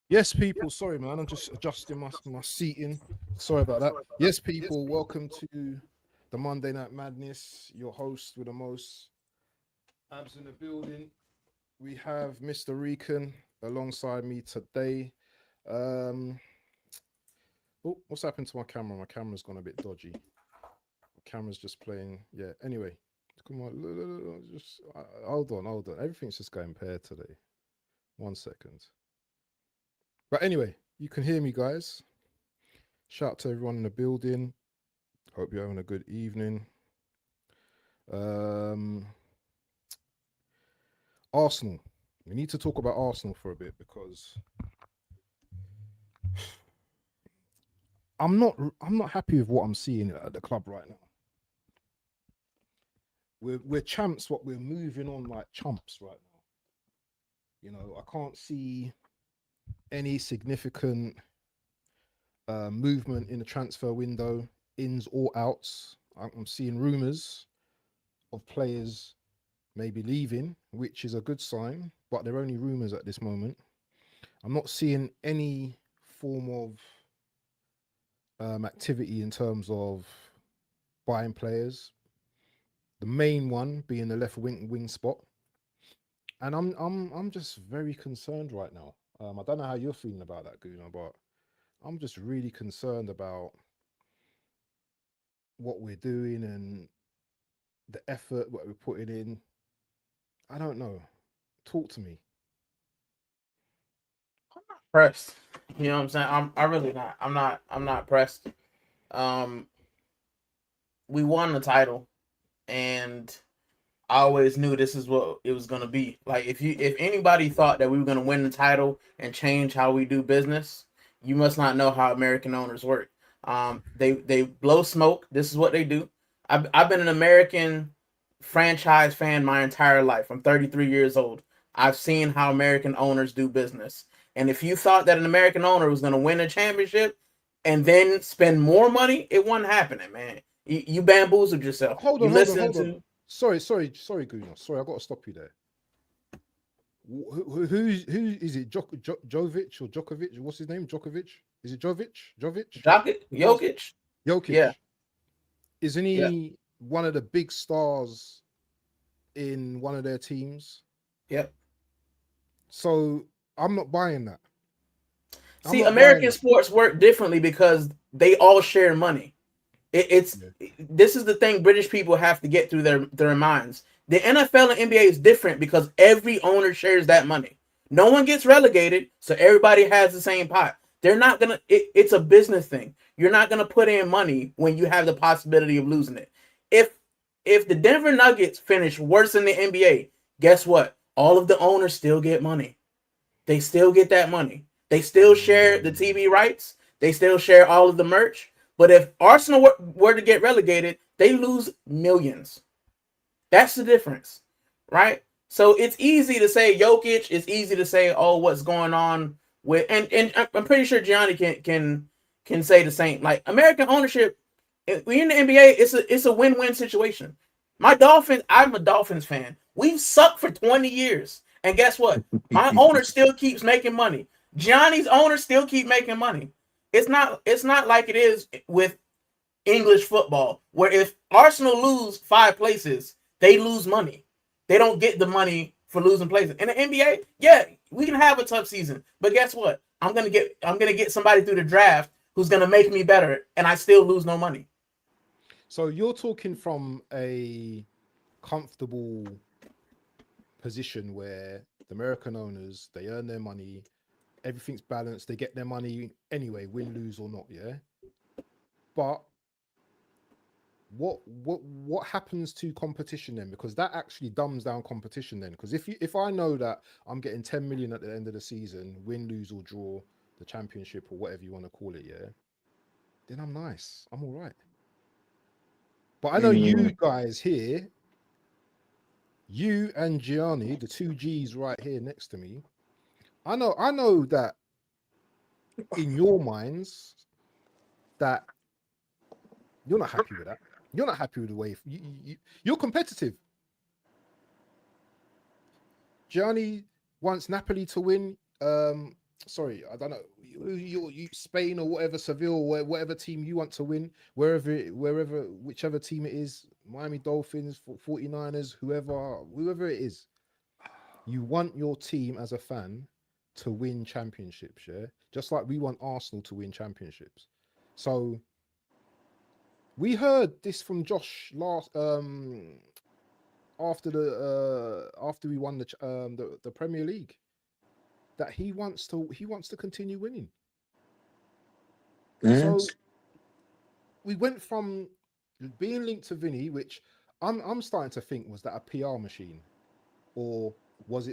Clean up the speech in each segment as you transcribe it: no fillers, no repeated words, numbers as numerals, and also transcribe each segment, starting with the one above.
Yes, people. Sorry, man. I'm just adjusting my seating. Sorry about that. Yes, people. Welcome to the Monday Night Madness. Your host with the most abs in the building. We have Mr. Rican alongside me today. Um, oh, what's happened to my camera? My camera's gone a bit dodgy. My camera's just playing. Yeah. Anyway, come on. Just hold on. Everything's just going pear today. 1 second. But anyway, you can hear me, guys. Shout out to everyone in the building. Hope you're having a good evening. Um, Arsenal. We need to talk about Arsenal for a bit because I'm not happy with what I'm seeing at the club right now. We're champs, but we're moving on like chumps right now. You know, I can't see any significant movement in the transfer window, ins or outs. I'm seeing rumours of players maybe leaving, which is a good sign, but they're only rumours at this moment. I'm not seeing any form of activity in terms of buying players. The main one being the left wing spot, and I'm just very concerned right now. I don't know how you're feeling about that, Guna, but I'm just really concerned about what we're doing and the effort what we're putting in. I don't know. Talk to me. Pressed. You know what I'm saying? I really not. I'm not pressed. Um we won the title and I always knew this is what it was gonna be. Like if anybody thought that we were gonna win the title and change how we do business, you must not know how American owners work. They blow smoke. This is what they do. I've been an American franchise fan my entire life. I'm 33 years old. I've seen how American owners do business. And if you thought that an American owner was going to win a championship and then spend more money, it wasn't happening, man. You bamboozled yourself. Hold You on, hold on, listened hold on. to Sorry, Guna. Sorry, I got to stop you there. Who is it? Jovic or Djokovic? What's his name? Djokovic? Is it Jovic? Jovic? Who does Jokic. Yeah, Jokic? Isn't yeah, he one of the big stars in one of their teams? yeah. So I'm not buying that. I'm See, not buying American that. sports work differently because they all share money. It's Yeah. this is the thing British people have to get through their minds. The NFL and NBA is different because every owner shares that money. No one gets relegated, so everybody has the same pot. They're not gonna. It's a business thing. You're not gonna put in money when you have the possibility of losing it. If if the Denver Nuggets finish worse than the NBA, guess what? All of the owners still get money. They still get that money. They still share the Mm. TV rights. They still share all of the merch. But if Arsenal were to get relegated, they lose millions. That's the difference, right? So it's easy to say Jokic. It's easy to say, oh, what's going on with, and I'm pretty sure Gianni can say the same. Like American ownership, we in the NBA, it's a win-win situation. I'm a Dolphins fan. We've sucked for 20 years, and guess what? My owner still keeps making money. Gianni's owner still keep making money. It's not like it is with English football, where if Arsenal lose 5 places, they lose money. They don't get the money for losing places. In the NBA, yeah, we can have a tough season, but guess what? I'm gonna get somebody through the draft who's gonna make me better, and I still lose no money. So you're talking from a comfortable position where the American owners they earn their money, everything's balanced, they get their money anyway, win, lose or not, yeah. But what happens to competition then? Because that actually dumbs down competition then. Because if I know that I'm getting 10 million at the end of the season, win, lose or draw the championship or whatever you want to call it, yeah, then I'm nice. I'm all right. But I know you Mm. guys here, you and Gianni, the two G's right here next to me. I know that in your minds that you're not happy with that. You're not happy with the way you're competitive. Gianni wants Napoli to win. sorry, I don't know, you Spain or whatever, Seville, whatever team you want to win, wherever, whichever team it is, Miami Dolphins, 49ers, whoever it is, you want your team as a fan to win championships, yeah? Just like we want Arsenal to win championships. So we heard this from Josh last after we won the Premier League, that he wants to continue winning. Mhm. So we went from being linked to Vinny, which I'm starting to think, was that a PR machine, or was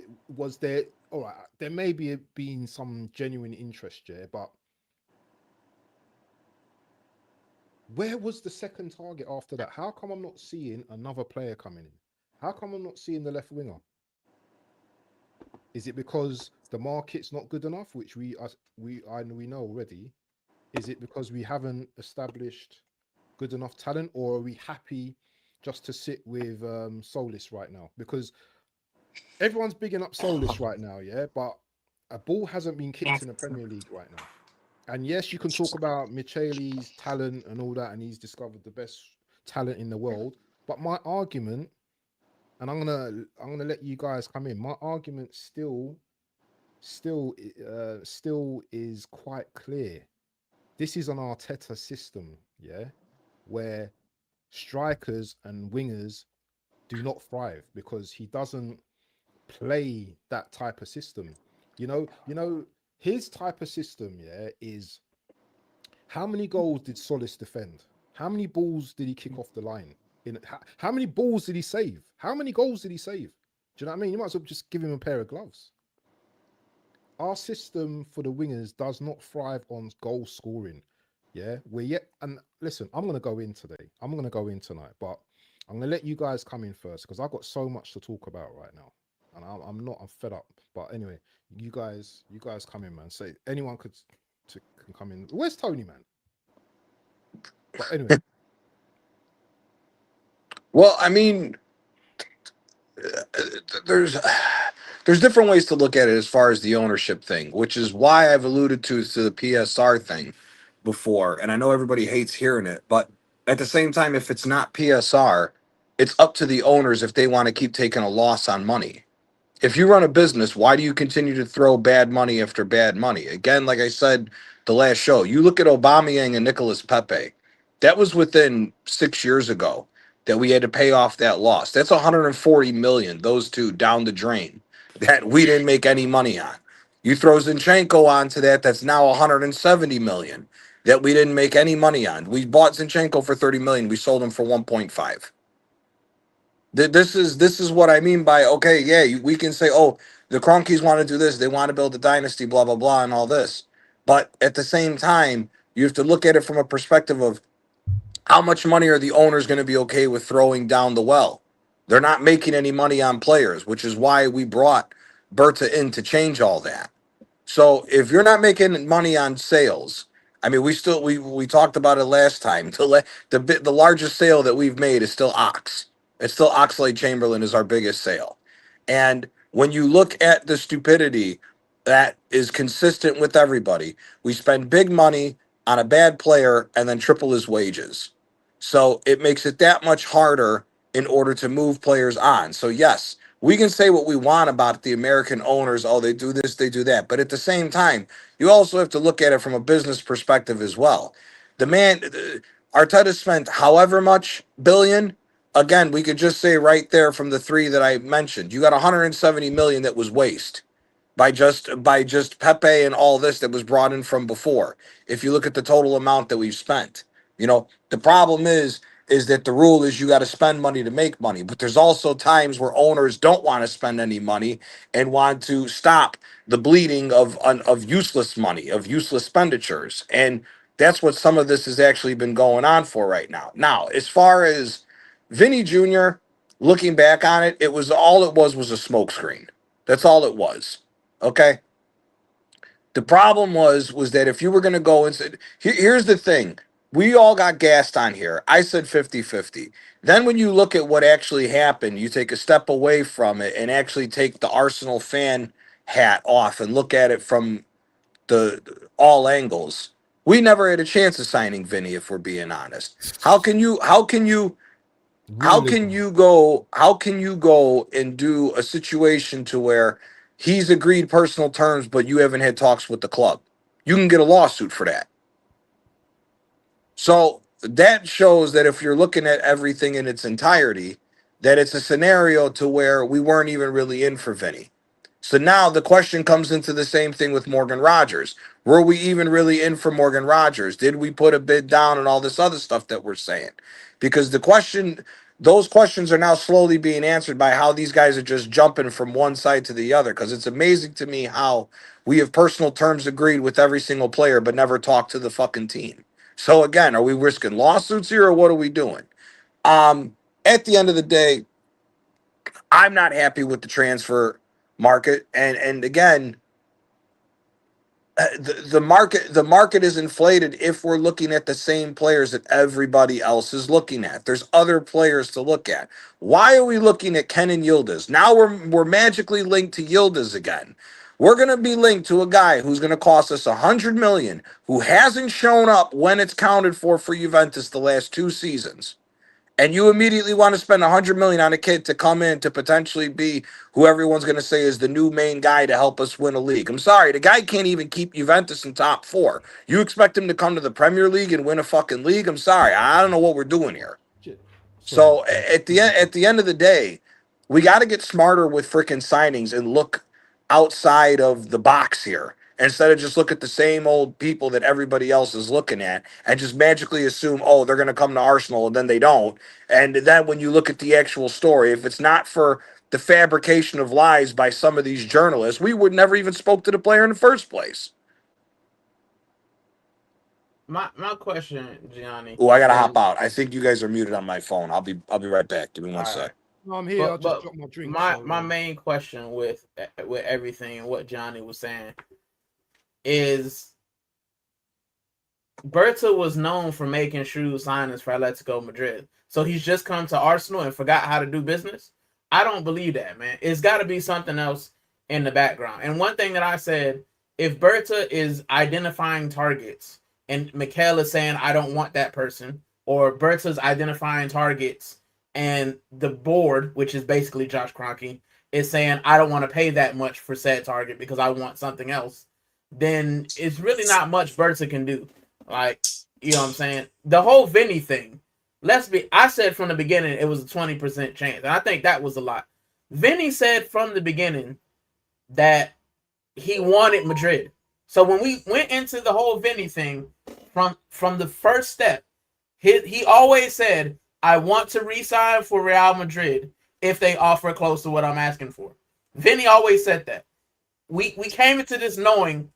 there, all right, there may be been some genuine interest, yeah, but where was the second target after that? How come I'm not seeing another player coming in? How come I'm not seeing the left winger? Is it because the market's not good enough, which we know already? Is it because we haven't established good enough talent, or are we happy just to sit with Solis right now? Because everyone's bigging up Solis right now, yeah, but a ball hasn't been kicked in the Premier League right now. And yes, you can talk about Michele's talent and all that, and he's discovered the best talent in the world. But my argument, and I'm gonna let you guys come in. My argument still is quite clear. This is an Arteta system, yeah, where strikers and wingers do not thrive because he doesn't play that type of system. His type of system, yeah, is how many goals did Solis defend? How many balls did he kick off the line? How many balls did he save? How many goals did he save? Do you know what I mean? You might as well just give him a pair of gloves. Our system for the wingers does not thrive on goal scoring. Yeah, we're yet. And listen, I'm gonna go in today. I'm gonna go in tonight, but I'm gonna let you guys come in first because I've got so much to talk about right now, and I'm not. I'm fed up. But anyway, you guys come in, man. Say anyone can come in. Where's Tony, man? But anyway, Well, I mean, there's there's different ways to look at it as far as the ownership thing, which is why I've alluded to the PSR thing before. And I know everybody hates hearing it, but at the same time, if it's not PSR, it's up to the owners if they want to keep taking a loss on money. If you run a business, why do you continue to throw bad money after bad money? Again, like I said the last show, you look at Aubameyang and Nicolas Pepe. That was within 6 years ago that we had to pay off that loss. That's 140 million, those two down the drain that we didn't make any money on. You throw Zinchenko onto that, that's now 170 million that we didn't make any money on. We bought Zinchenko for 30 million, we sold him for 1.5. This is what I mean by, okay, yeah, we can say, oh, the Cronkies want to do this, they want to build a dynasty, blah blah blah, and all this, but at the same time, you have to look at it from a perspective of how much money are the owners going to be okay with throwing down the well. They're not making any money on players, which is why we brought Berta in to change all that. So if you're not making money on sales, I mean, we talked about it last time. The largest sale that we've made is still Ox. It's still Oxlade Chamberlain is our biggest sale. And when you look at the stupidity that is consistent with everybody, we spend big money on a bad player and then triple his wages. So it makes it that much harder in order to move players on. So yes, we can say what we want about the American owners. Oh, they do this, they do that. But at the same time, you also have to look at it from a business perspective as well. The man, Arteta spent however much billion. Again, we could just say right there from the three that I mentioned, you got 170 million that was waste by just Pepe and all this that was brought in from before. If you look at the total amount that we've spent, the problem is that the rule is you got to spend money to make money, but there's also times where owners don't want to spend any money and want to stop the bleeding of useless money, of useless expenditures, and that's what some of this has actually been going on for right now. Now, as far as Vinny Jr., looking back on it, it was a smokescreen. That's all it was. Okay. The problem was that if you were going to go and say, here's the thing. We all got gassed on here. I said 50-50. Then when you look at what actually happened, you take a step away from it and actually take the Arsenal fan hat off and look at it from all angles. We never had a chance of signing Vinny, if we're being honest. How can you go and do a situation to where he's agreed personal terms, but you haven't had talks with the club? You can get a lawsuit for that. So that shows that if you're looking at everything in its entirety, that it's a scenario to where we weren't even really in for Vinny. So now the question comes into the same thing with Morgan Rogers. Were we even really in for Morgan Rogers? Did we put a bid down and all this other stuff that we're saying? Because those questions are now slowly being answered by how these guys are just jumping from one side to the other. Because it's amazing to me how we have personal terms agreed with every single player, but never talked to the fucking team. So again, are we risking lawsuits here or what are we doing? At the end of the day, I'm not happy with the transfer market, and again, the market is inflated if we're looking at the same players that everybody else is looking at. There's other players to look at. Why are we looking at Kenan Yildiz? Now we're magically linked to Yildiz again. We're going to be linked to a guy who's going to cost us $100 million, who hasn't shown up when it's counted for Juventus the last 2 seasons. And you immediately want to spend $100 million on a kid to come in to potentially be who everyone's going to say is the new main guy to help us win a league. I'm sorry, the guy can't even keep Juventus in top 4. You expect him to come to the Premier League and win a fucking league? I'm sorry, I don't know what we're doing here. So at the end of the day, we got to get smarter with freaking signings and look outside of the box here. Instead of just look at the same old people that everybody else is looking at and just magically assume, oh, they're going to come to Arsenal, and then they don't. And then when you look at the actual story, if it's not for the fabrication of lies by some of these journalists, we would never even spoke to the player in the first place. My question, Gianni. Oh, I gotta hop out. I think you guys are muted on my phone. I'll be right back. Give me one sec. No, I'm here. I'll just drop my drink. My main question with everything and what Johnny was saying is Berta was known for making shrewd signings for Atletico Madrid. So he's just come to Arsenal and forgot how to do business? I don't believe that, man. It's got to be something else in the background. And one thing that I said, if Berta is identifying targets and Mikel is saying, I don't want that person, or Berta's identifying targets and the board, which is basically Josh Kroenke, is saying, I don't want to pay that much for said target because I want something else, then it's really not much Berta can do. Like, you know what I'm saying? The whole Vinny thing, I said from the beginning it was a 20% chance, and I think that was a lot. Vinny said from the beginning that he wanted Madrid. So when we went into the whole Vinny thing, from the first step, he always said, I want to re-sign for Real Madrid if they offer close to what I'm asking for. Vinny always said that. We came into this knowing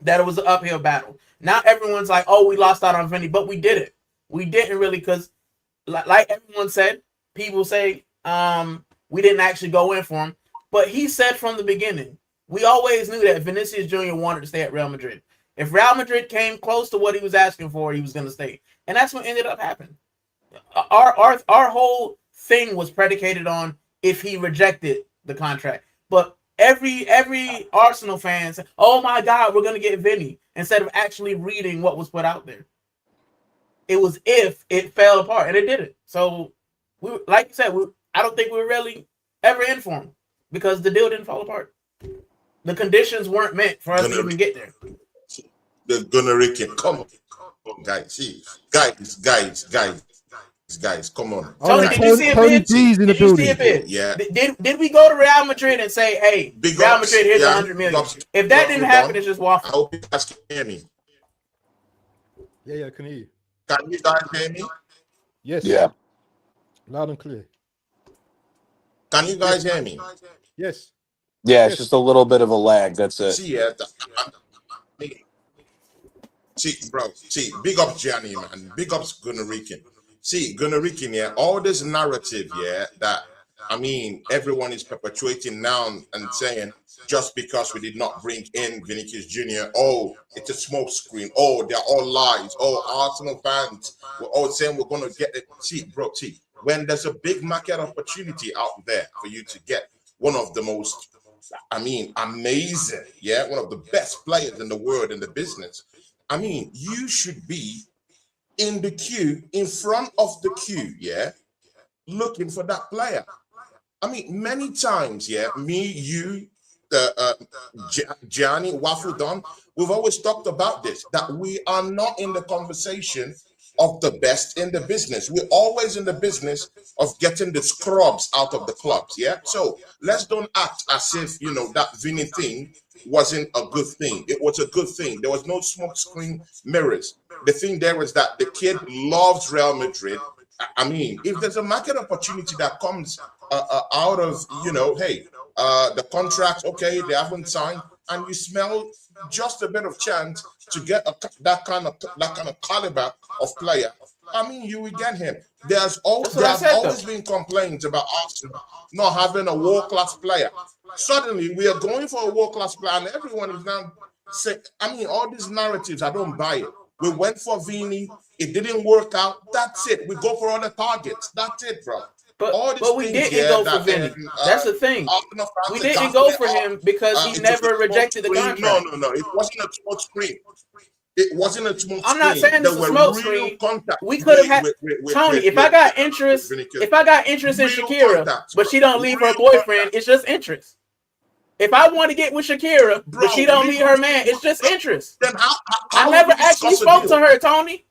that it was an uphill battle. Now everyone's like, oh, we lost out on Vinny, but we didn't. We didn't really, because like everyone said, people say we didn't actually go in for him. But he said from the beginning, we always knew that Vinicius Jr. wanted to stay at Real Madrid. If Real Madrid came close to what he was asking for, he was going to stay. And that's what ended up happening. Our whole thing was predicated on if he rejected the contract. But every Arsenal fan said, oh my God, we're going to get Vinny, instead of actually reading what was put out there. It was if it fell apart, and it didn't. So, like you said, I don't think we were really ever in for him because the deal didn't fall apart. The conditions weren't meant for us to even get there. They're gonna rake it. Come on, guys. See, guys, come on. Tony, did you see a bid? Did you see a bid? Yeah. Did we go to Real Madrid and say, hey, Real Madrid, here's $100 million? If that didn't happen, it's just waffle. I hope you guys can hear me. Yeah, I can hear you. Can you guys hear me? Yes. Yeah. Loud and clear. Can you guys hear me? Yes. Yeah, it's just a little bit of a lag. That's it. See, big up Gianni, man. Big ups Gunnar Rikin. See, Gunnar Rikin, yeah, all this narrative, yeah, that, I mean, everyone is perpetuating now and saying, just because we did not bring in Vinicius Jr., oh, it's a smoke screen. Oh, they're all lies. Oh, Arsenal fans were all saying we're going to get it. See, when there's a big market opportunity out there for you to get one of the most I mean, amazing. Yeah, one of the best players in the world in the business. I mean, you should be in the queue, in front of the queue, yeah, looking for that player. I mean, many times, yeah, me, you, Gianni, Waffle Don, we've always talked about this, that we are not in the conversation of the best in the business. We're always in the business of getting the scrubs out of the clubs, yeah? So let's don't act as if, you know, that Vinny thing wasn't a good thing. It was a good thing. There was no smoke screen mirrors. The thing there was that the kid loves Real Madrid. I mean, if there's a market opportunity that comes out of, you know, hey, the contract, okay, they haven't signed, and you smell just a bit of chance to get that kind of caliber of player, I mean, you will get him. There's always been complaints about Arsenal not having a world-class player. Suddenly, we are going for a world-class player, and everyone is now saying, I mean, all these narratives, I don't buy it. We went for Vini, it didn't work out. That's it. We go for other targets. That's it, bro. But we didn't go for Vinny. That's the thing. We didn't go for him because he never rejected the contract. No. It wasn't a smoke screen. It wasn't a smoke screen. I'm not saying it's a smoke screen. We could have had Tony. If I got interest in Shakira, but she don't leave her boyfriend, it's just interest. If I want to get with Shakira, but she don't leave her man, it's just interest. Then I never actually spoke to her, Tony.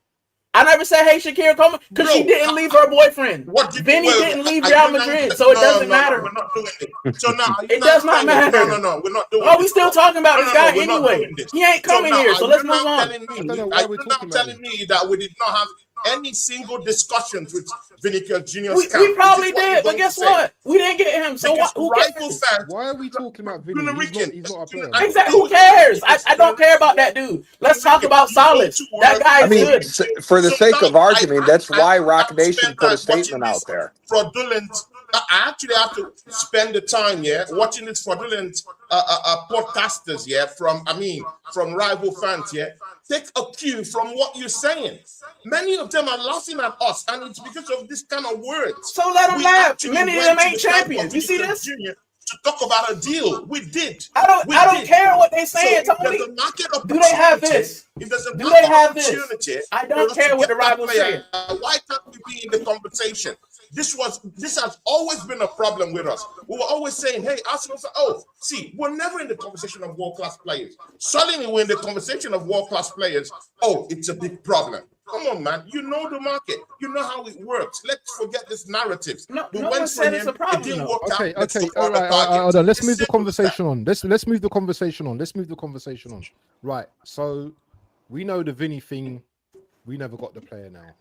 I never said, hey, Shakira, come on, because she didn't leave her boyfriend. Vinny didn't leave Real Madrid, so it doesn't matter. We're not doing it. So now it does not matter. No, we're not doing it. Oh, we still talking about this guy anyway. He ain't coming here, so let's move on. You're not telling me that we did not have any single discussions with Vinicius Junior's we probably did, but guess what? We didn't get him. So who cares? Why are we talking about Vinny? He's not a player. Exactly. Who cares? I don't care about that dude. Let's talk about Salas. That guy is good. For the sake of argument, that's why Rock Nation put a statement out there. Fraudulent. I actually have to spend the time, watching this fraudulent podcasters, from rival fans, take a cue from what you're saying. Many of them are laughing at us, and it's because of this kind of words. So let them laugh. Many of them ain't champions. You see this? To talk about a deal, we did. I don't care what they saying, Tony. Do they have this? Do they have this? I don't care what the rivals say. Why can't we be in the conversation? This has always been a problem with us. We were always saying, hey, Arsenal, we're never in the conversation of world-class players. Suddenly we're in the conversation of world-class players. Oh, it's a big problem. Come on, man. You know the market. You know how it works. Let's forget this narrative. We went for him. It didn't work out. Okay. All right. Let's move the conversation on. Let's move the conversation on. Right. So we know the Vinny thing. We never got the player now.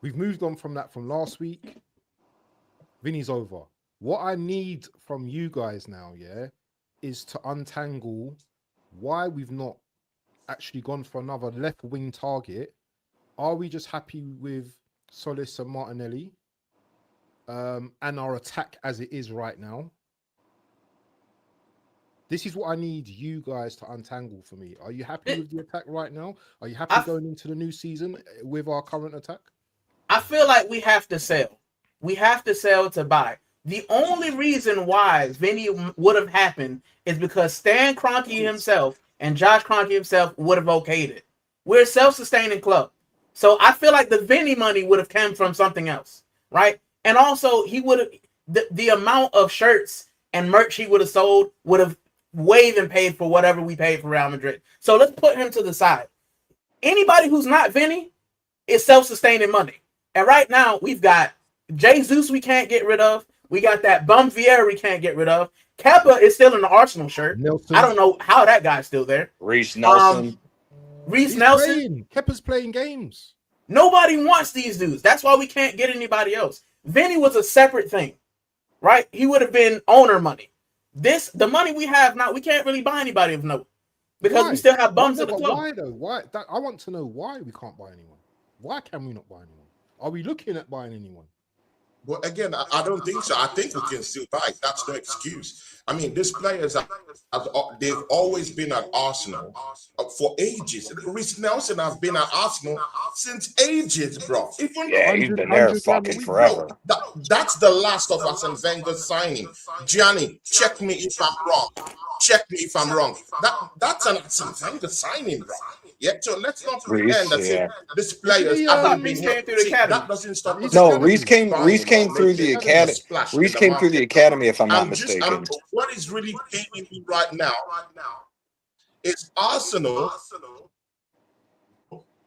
We've moved on from that from last week. Vinny's over. What I need from you guys now, is to untangle why we've not actually gone for another left wing target. Are we just happy with Solis and Martinelli and our attack as it is right now? This is what I need you guys to untangle for me. Are you happy with the attack right now? Are you happy going into the new season with our current attack? I feel like we have to sell. We have to sell to buy. The only reason why Vinny would have happened is because Stan Kroenke himself and Josh Kroenke himself would have okayed it. We're a self-sustaining club. So I feel like the Vinny money would have come from something else, right? And also he would have, the amount of shirts and merch he would have sold would have way even paid for whatever we paid for Real Madrid. So let's put him to the side. Anybody who's not Vinny is self-sustaining money. And right now, we've got Jesus we can't get rid of. We got that bum Vieira we can't get rid of. Kepa is still in the Arsenal shirt. Nelson. I don't know how that guy's still there. Reece Nelson. Reece Nelson. Kepa's playing games. Nobody wants these dudes. That's why we can't get anybody else. Vinny was a separate thing, right? He would have been owner money. The money we have now, we can't really buy anybody of note because we still have bums at the club. Why though? Why? I want to know why we can't buy anyone. Why can we not buy anyone? Are we looking at buying anyone? But again, I don't think so. I think we can still buy. That's no excuse. I mean, these players they've always been at Arsenal for ages. Reece Nelson has been at Arsenal since ages, bro. Even Yeah, he's 100, been there 100 grand a fucking week, bro. forever. that's the last of Arsene Wenger's signing. Gianni, check me if I'm wrong. Check me if I'm wrong. That's an Arsene Wenger signing, bro. Yeah, so let's not pretend Reese, that yeah. these players he, I thought haven't Reece been. came through the See, academy. that doesn't stop He's us No, academy. Reese came buying or through the making a academy. splash in Reese the came through the market. academy, if I'm not I'm just, mistaken. what is really paining me right now is Arsenal.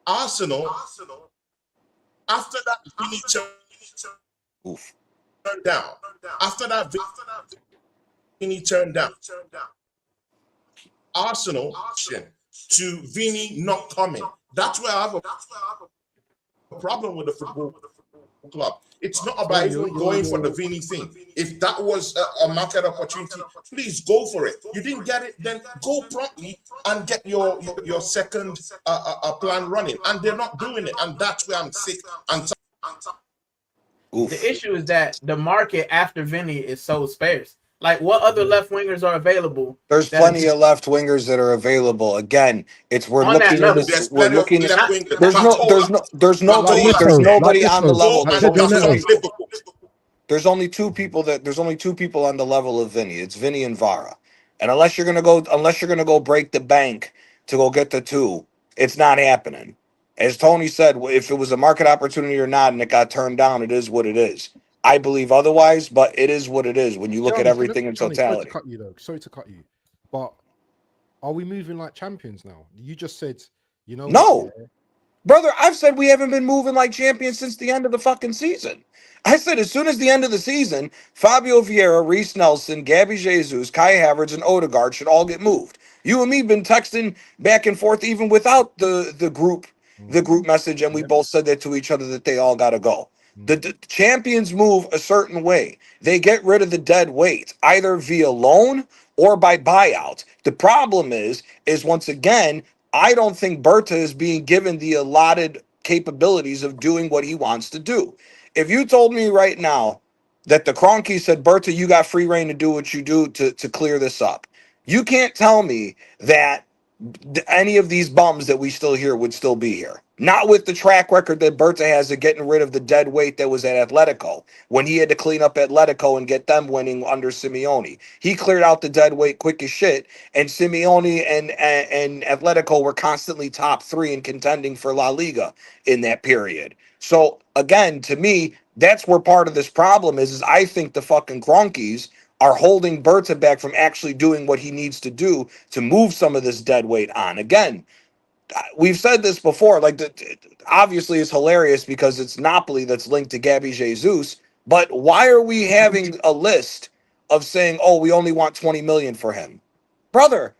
Arsenal, after that Vinny Oof. turned down, after that Vinny turned down, Arsenal to Vinny not coming. That's where I have a problem with the football club. It's not about even going for the Vinny thing. If that was a market opportunity, please go for it. You didn't get it, then go promptly and get your second plan running. And they're not doing it, and that's where I'm sick and Oof. The issue is that the market after Vinny is so sparse. Like, what other left wingers are available? There's plenty of left wingers that are available. Again, we're On that looking at level. this. there's We're plenty of looking at. left wingers. There's nobody. Matola, There's Like nobody on the Isco, level. like Hold on, Pedro hold Neto. on. Liverpool. There's only two people on the level of Vinny. It's Vinny and Vara. And unless you're gonna go break the bank to go get the two, it's not happening. As Tony said, if it was a market opportunity or not, and it got turned down, it is what it is. I believe otherwise, but it is what it is when you look at everything in Johnny, sorry to totality. cut you though. Sorry to cut you, but are we moving like champions now? You just said, you know, No. what, yeah, Brother, I've said we haven't been moving like champions since the end of the fucking season. I said as soon as the end of the season, Fabio Vieira, Reece Nelson, Gabby Jesus, Kai Havertz, and Odegaard should all get moved. You and me been texting back and forth even without the group message, and we Yep. both said that to each other that they all gotta go. Mm. The champions move a certain way. They get rid of the dead weight, either via loan or by buyout. The problem is once again, I don't think Berta is being given the allotted capabilities of doing what he wants to do. If you told me right now that the Cronky said, Berta, you got free reign to do what you do to clear this up, you can't tell me that any of these bums that we still hear would still be here. Not with the track record that Berta has of getting rid of the dead weight that was at Atletico when he had to clean up Atletico and get them winning under Simeone. He cleared out the dead weight quick as shit, and Simeone and Atletico were constantly top three and contending for La Liga in that period. So again, to me, that's where part of this problem is I think the fucking Cronkies are holding Berta back from actually doing what he needs to do to move some of this dead weight on. Again, we've said this before, like obviously it's hilarious because it's Napoli that's linked to Gabby Jesus, but why are we having a list of saying, oh, we only want 20 million for him? Brother,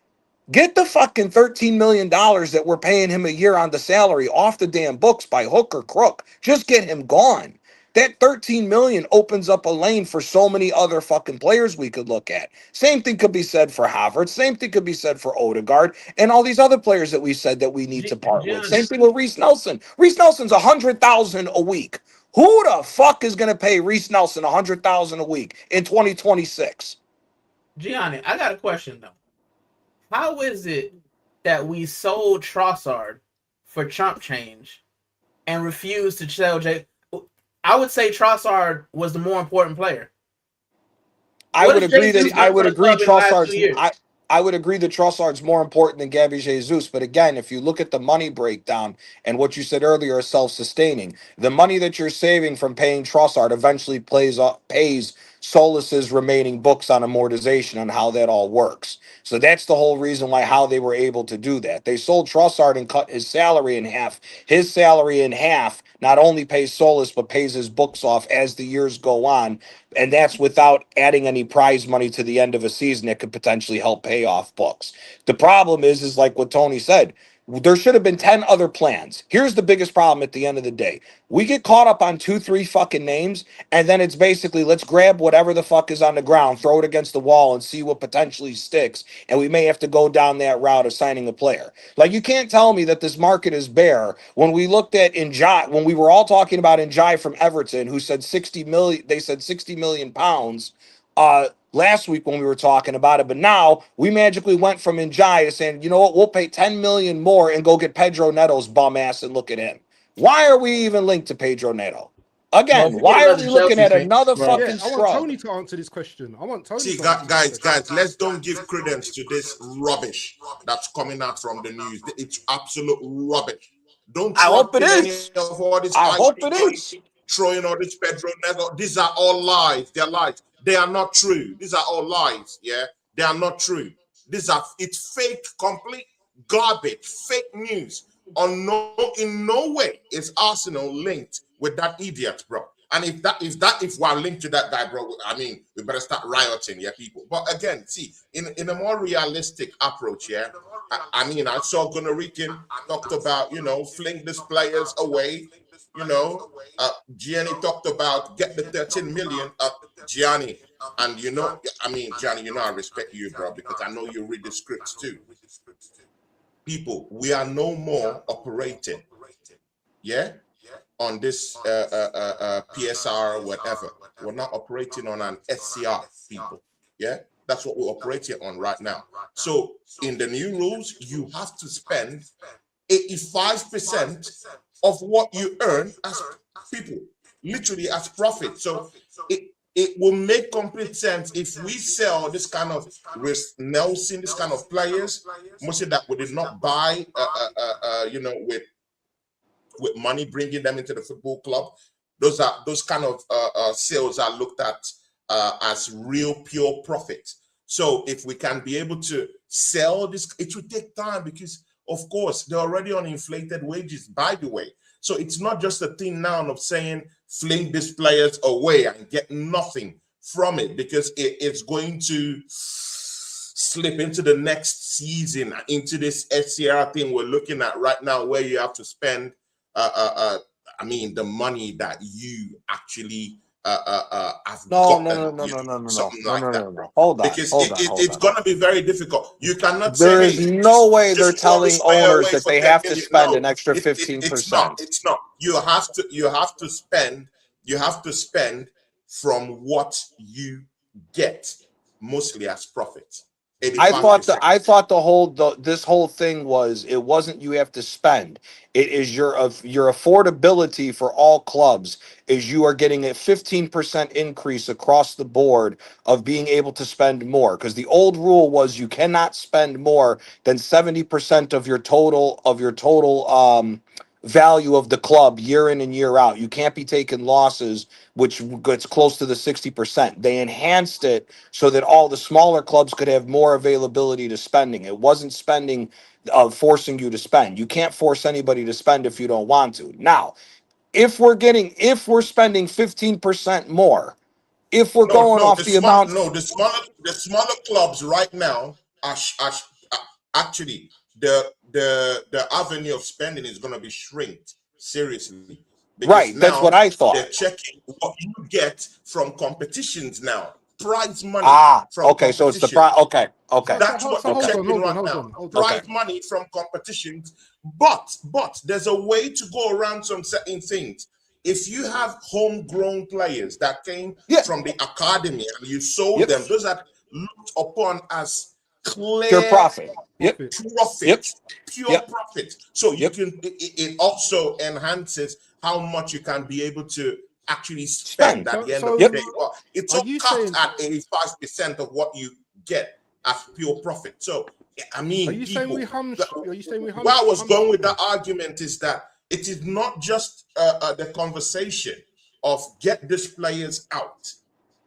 get the fucking $13 million that we're paying him a year on the salary off the damn books by hook or crook. Just get him gone. That 13 million opens up a lane for so many other fucking players we could look at. Same thing could be said for Havertz. Same thing could be said for Odegaard and all these other players that we said that we need to part with. Same thing with Reece Nelson. Reece Nelson's 100,000 a week. Who the fuck is going to pay Reece Nelson 100,000 a week in 2026? Gianni, I got a question though. How is it that we sold Trossard for chump change and refused to sell Jay? I would say Trossard was the more important player. I would agree that Trossard's more important than Gabby Jesus. But again, if you look at the money breakdown and what you said earlier is self-sustaining, the money that you're saving from paying Trossard eventually pays Solis's remaining books on amortization on how that all works. So that's the whole reason why how they were able to do that. They sold Trossard and cut his salary in half. His salary in half not only pays Solis but pays his books off as the years go on. And that's without adding any prize money to the end of a season that could potentially help pay off books. The problem is like what Tony said, There should have been 10 other plans. Here's the biggest problem at the end of the day. We get caught up on 2-3 fucking names, and then it's basically let's grab whatever the fuck is on the ground, throw it against the wall, and see what potentially sticks. And we may have to go down that route of signing a player. Like, you can't tell me that this market is bare when we looked at Njai, when we were all talking about Njai from Everton, who said 60 million, they said 60 million pounds. Last week when we were talking about it, but now we magically went from Njai to saying, you know what, we'll pay 10 million more and go get Pedro Neto's bum ass and look at him. Why are we even linked to Pedro Neto? Again, Well, why are we Chelsea looking at thing, another bro. fucking Yeah, I want scrub? Tony to answer this question. I want Tony. See, to answer this question. guys, let's don't give credence to this rubbish that's coming out from the news. It's absolute rubbish. Don't I hope trust it in any is. of all this. I hope it is. Throwing all this Pedro Neto. These are all lies. They're lies. They are not true. These are all lies. Yeah, they are not true. It's fake, complete garbage, fake news. In no way is Arsenal linked with that idiot, bro. And if we're linked to that guy, bro, I mean, we better start rioting, yeah, people. But again, see, in a more realistic approach, yeah, I mean, I saw Gunnar Rikin talked about, fling these players away. Gianni talked about get the 13 million up, Gianni. And Gianni, I respect you, bro, because I know you read the scripts too. People, we are no more operating, yeah, on this PSR or whatever. We're not operating on an SCR, people. Yeah, that's what we're operating on right now. So in the new rules, you have to spend 85% of what you earn as people, literally as profit. So it will make complete sense if we sell this kind of Nelson, this kind of players, mostly that we did not buy, with money, bringing them into the football club. Those kind of sales are looked at as real pure profit. So if we can be able to sell this, it will take time because, of course, they're already on inflated wages, by the way. So it's not just a thing now of saying fling these players away and get nothing from it, because it's going to slip into the next season, into this SCR thing we're looking at right now, where you have to spend the money that you actually have something like that. Hold on, because it's going to be very difficult. You cannot say there is no way they're telling owners that they have to spend an extra 15%. It's not. You have to spend from what you get, mostly as profit. I thought this whole thing was, it wasn't you have to spend. It is your affordability for all clubs is you are getting a 15% increase across the board of being able to spend more. Because the old rule was you cannot spend more than 70% of your total value of the club year in and year out. You can't be taking losses, which gets close to the 60%. They enhanced it so that all the smaller clubs could have more availability to spending. It wasn't spending forcing you to spend. You can't force anybody to spend if you don't want to. Now, if we're spending 15% more, if we're the smaller clubs right now are actually the avenue of spending is going to be shrinked seriously. Right, that's what I thought. They're checking what you get from competitions now. Prize money. Okay, so it's the prize. Okay. That's what they're checking right now. Prize money from competitions. But there's a way to go around some certain things. If you have homegrown players that came from the academy and you sold them, those are looked upon as clear profit. Pure profit. So you can. It also enhances how much you can be able to actually spend at the end of the day. Well, it's all capped at 85% of what you get as pure profit. So I mean, are you saying we hum? Where I was going with the argument is that it is not just the conversation of get these players out.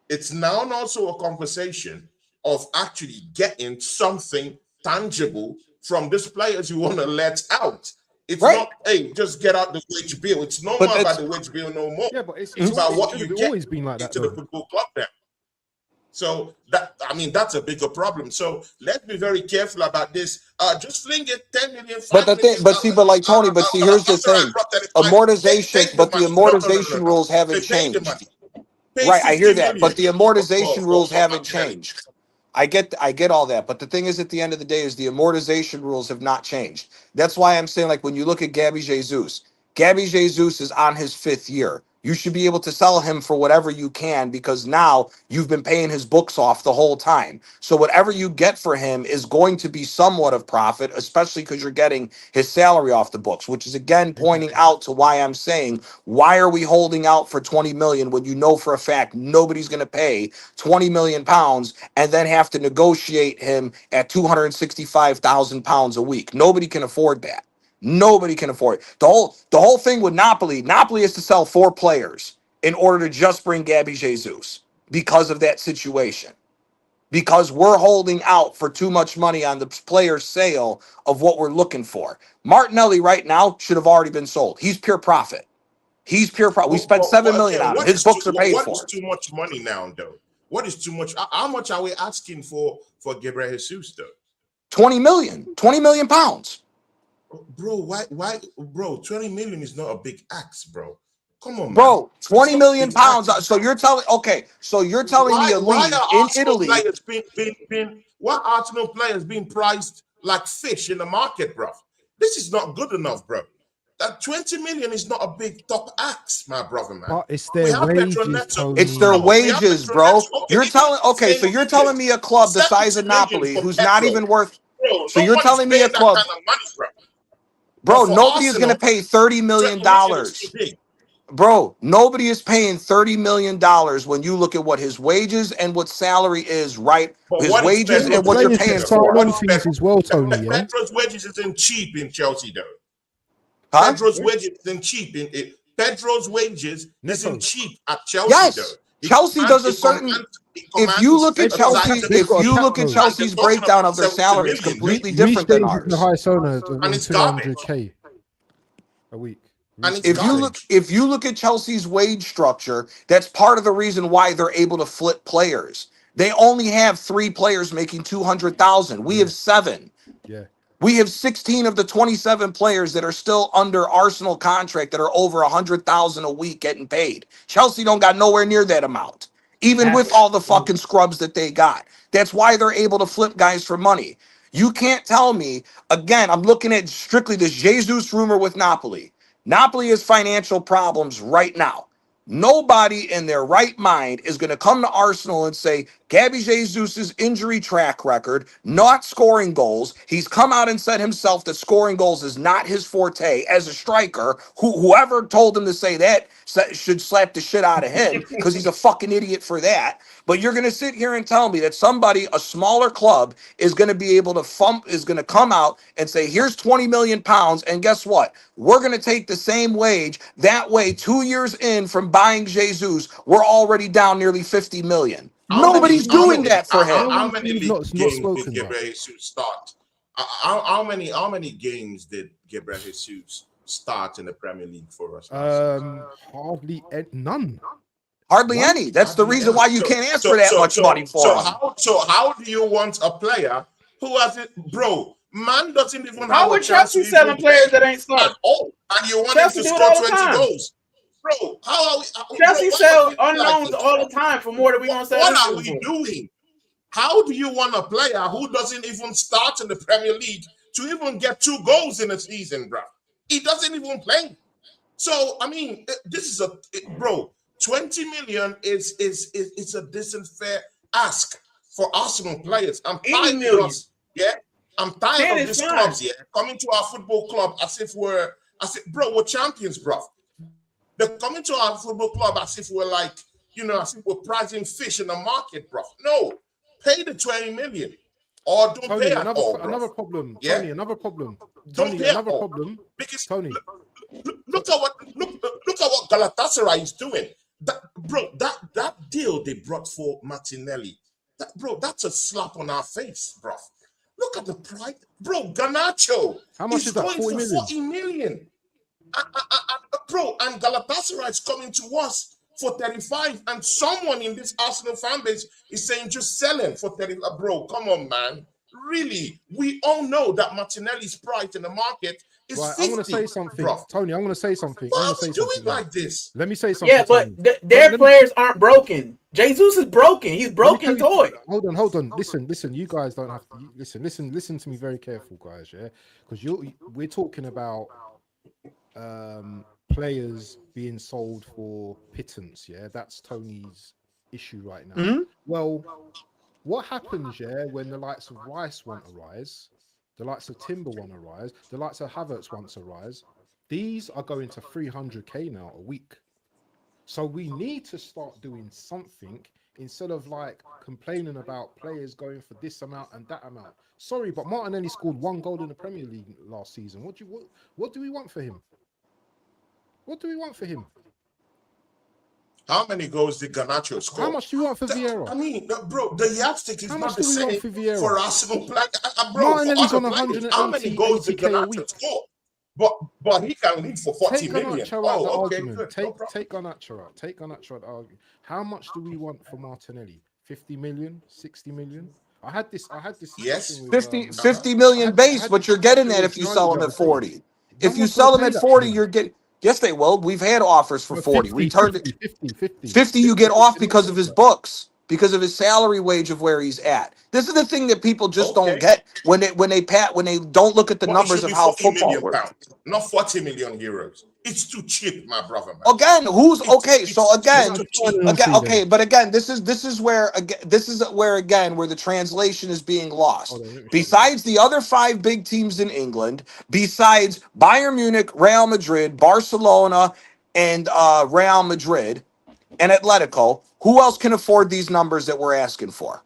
It's now also a conversation of actually getting something tangible from these players you want to let out. It's not, hey, just get out the wage bill. It's no more about the wage bill no more. Yeah, but it's about what you get always been like that into the football club now. So that's a bigger problem. So let's be very careful about this. Just fling it 10 million, But 5 the thing, million. but see, but like Tony, but see, here's the After I thing: brought 35, pay amortization. the But the money. amortization No. rules haven't They pay the changed. money. Pay Right, I hear 50 that, but million the amortization rules for haven't Martinelli. changed. I get all that, but the thing is, at the end of the day, is the amortization rules have not changed. That's why I'm saying, like, when you look at Gabby Jesus is on his 5th year. You should be able to sell him for whatever you can because now you've been paying his books off the whole time. So whatever you get for him is going to be somewhat of profit, especially because you're getting his salary off the books, which is again pointing out to why I'm saying, why are we holding out for 20 million when you know for a fact nobody's going to pay 20 million pounds and then have to negotiate him at 265,000 pounds a week? Nobody can afford that. Nobody can afford it. The whole thing with Napoli is to sell 4 players in order to just bring Gabby Jesus because of that situation. Because we're holding out for too much money on the player sale of what we're looking for. Martinelli right now should have already been sold. He's pure profit. He's pure profit. We spent 7 million Again, on him. His books are paid what for. is too much money now, though? What is too much? How much are we asking for Gabriel Jesus, though? 20 million pounds. Bro, why, bro? 20 million is not a big axe, bro. Come on, man. Bro, 20 It's not a million big pounds. axe. So you're telling me a Why league are in Arsenal Italy. players why are Arsenal players being priced like fish in the market, bro? This is not good enough, bro. That 20 million is not a big top axe, my brother, man. But it's We their have wages, Petronetto. Tony. It's their No, we have wages, bro. Petronetto. Okay, You're telling same so you're wages. telling me a club the size 70 of million Napoli, for who's not Pedro. even worth. Bro, So you're nobody's telling me a paying that club, kind of money, bro. bro? But for Nobody is going to Arsenal, pay $30 20 million, million is too big. bro. Nobody is paying $30 million when you look at what his wages and what salary is, right? But His what is wages The and Pedro's what you're players wages, get paying though? signed for, What on is fees as well, Tony. Yeah. Pedro's wages isn't cheap in Chelsea, though. huh? Pedro's wages isn't cheap in it. Pedro's wages Neto. isn't cheap at Chelsea, though. Yes, Chelsea does a certain. If you look at They've got a cap. Chelsea, They've if got a you cap look at though. Chelsea's They're talking breakdown about of their 70 salary, it's million. completely Reece different than James is the ours. highest owner And on it's garbage. 200k a week. And it's If you garbage. look at Chelsea's wage structure, that's part of the reason why they're able to flip players. They only have 3 players making 200,000. We have 7. Yeah. We have 16 of the 27 players that are still under Arsenal contract that are over 100,000 a week getting paid. Chelsea don't got nowhere near that amount, even with all the fucking scrubs that they got. That's why they're able to flip guys for money. You can't tell me, again, I'm looking at strictly this Jesus rumor with Napoli. Napoli has financial problems right now. Nobody in their right mind is going to come to Arsenal and say, Gabby Jesus' injury track record, not scoring goals. He's come out and said himself that scoring goals is not his forte as a striker. Whoever told him to say that should slap the shit out of him because he's a fucking idiot for that. But you're going to sit here and tell me that somebody, a smaller club, is going to be able to is going to come out and say, here's 20 million pounds. And guess what? We're going to take the same wage. That way, 2 years in from buying Jesus, we're already down nearly 50 million. Nobody's doing that for him. How many He's league not games spoken did about. Gabriel Jesus start? How many games did Gabriel Jesus start in the Premier League for us? Hardly none. Hardly One? any. That's the reason why you can't ask for that much money for him. How do you want a player who has it, bro? Man doesn't even How have a would chance Chelsea to selling even players play that ain't starting? at all, and you want Chelsea him to do it score all the 20 time. goals, bro? How are we? Chelsea bro, sell why are we like unknowns this? all the time for more than we gonna sell. What this are we for. doing? How do you want a player who doesn't even start in the Premier League to even get 2 goals in a season, bro? He doesn't even play. So I mean, this is bro. 20 million is a decent fair ask for Arsenal players. I'm 80 tired of million. us, yeah. I'm tired 10 of is these fine. clubs, yeah, coming to our football club as if bro, we're champions, bro. They're coming to our football club as if we're like, as if we're prizing fish in the market, bro. No, pay the 20 million or don't Tony, pay at all, bro. another problem. Yeah? Tony, another problem. Don't Tony, pay at another all. problem. Because Tony, look at what Galatasaray is doing. That deal they brought for Martinelli, that's a slap on our face, bro. Look at the price, bro. Garnacho, how much is is that? going 40 for million. 40 million. Bro, and Galatasaray is coming to us for 35, and someone in this Arsenal fan base is saying just sell him for 30. Bro, come on, man. Really, we all know that Martinelli's price in the market is Right, 50. I'm gonna say something, bro. Tony. I'm gonna say something. Why I'm are gonna we say doing something. like this? Let me say something. Yeah, but Tony. their Let me- players aren't broken. Jesus is broken. He's let me broken tell toy. you- Hold on. Listen. You guys don't have to listen to me very careful, guys. Yeah, because we're talking about players being sold for pittance. Yeah, that's Tony's issue right now. Mhm. Well, what happens, yeah, when the likes of Rice want to rise, the likes of Timber want to rise, the likes of Havertz want to rise? These are going to 300k now a week. So we need to start doing something instead of like complaining about players going for this amount and that amount. Sorry, but Martinelli scored 1 goal in the Premier League last season. What do we want for him? What do we want for him? How many goals did Garnacho score? How much do you want for Vieira? I mean, bro, the yardstick is How not much the do we want same for Vieira? for Arsenal player. Bro, Martinelli's for on other players, 180, how many goals did 80k a Garnacho week. score? But he can lead for 40 Take million. Garnacho out the Oh, okay, argument. good. No problem. Take Garnacho out. Take Garnacho out the argument. How much do we want for Martinelli? 50 million? 60 million? I had this Yes. discussion with, 50 million I base, had but this you're getting discussion that with if you Johnny sell the them other at day. 40. No If you one's sell gonna them pay at that 40, for him. you're getting. Yes, they will. We've had offers for No, 40. 50, We turned it 50. 50. You get off They're not because of paying his that. books, because of his salary wage of where he's at. This is the thing that people just don't Okay. get when they don't look at the But it numbers should of be how 40 football million works. pounds, not 40 million euros. It's too cheap, my brother, man. Again, who's okay? So It's again, too cheap. again, See okay, then. but again, this is where where the translation is being lost. Hold on, let me show you. Besides the other 5 big teams in England, besides Bayern Munich, Real Madrid, Barcelona, and Real Madrid and Atletico, who else can afford these numbers that we're asking for?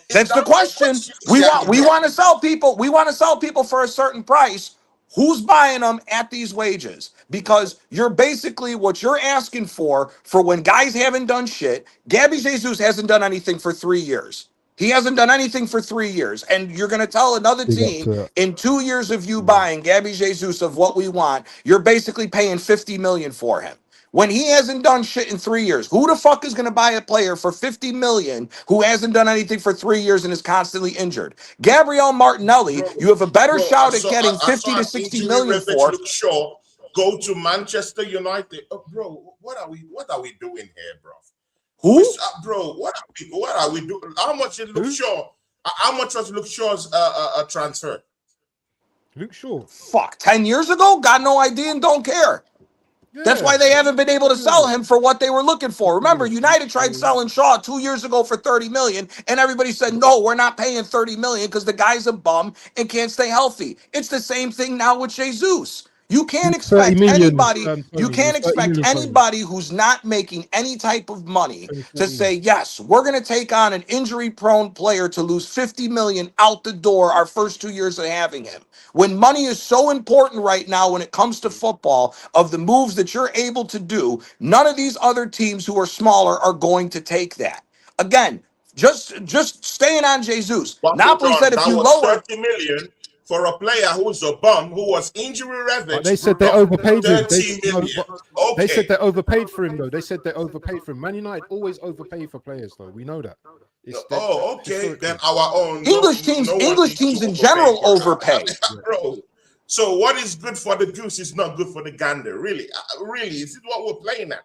That's the question. We want to sell people. We want to sell people for a certain price. Who's buying them at these wages? Because you're basically what you're asking for when guys haven't done shit. Gabby Jesus hasn't done anything for 3 years. He hasn't done anything for 3 years. And you're going to tell another Big up team to that. in 2 years of you buying Gabby Jesus of what we want, you're basically paying 50 million for him. When he hasn't done shit in 3 years, who the fuck is going to buy a player for 50 million who hasn't done anything for 3 years and is constantly injured? Gabriel Martinelli, Bro, you have a better shot at I getting saw 50 to an 60 injury million ravaged for. Luke Shaw go to Manchester United. Bro, what are we doing here, bro? Who? Bro, what are we doing? How much did Luke Who? Shaw? How much was Luke Shaw's transfer? Luke Shaw. Fuck, 10 years ago? Got no idea and don't care. That's Yeah. why they haven't been able to sell him for what they were looking for. Remember, United tried selling Shaw 2 years ago for 30 million, and everybody said, no, we're not paying 30 million because the guy's a bum and can't stay healthy. It's the same thing now with Jesus. You can't 30 expect million, anybody, Tony. you can't 30 expect million, Tony. anybody who's not making any type of money to 2014. say, yes, we're going to take on an injury-prone player to lose 50 million out the door our first 2 years of having him. When money is so important right now when it comes to football, of the moves that you're able to do, none of these other teams who are smaller are going to take that. Again, just staying on Jesus. But Napoli said if that you was lower 30 million for a player who's a bum who was injury But ravaged. they said they bro. overpaid him. 30 million. They said Okay. they overpaid for him, though. They said they overpaid for him. Man United always overpay for players, though. We know that. Okay. Then our own English teams in general overpay. Bro. So what is good for the goose is not good for the gander. Really, is it what we're playing at?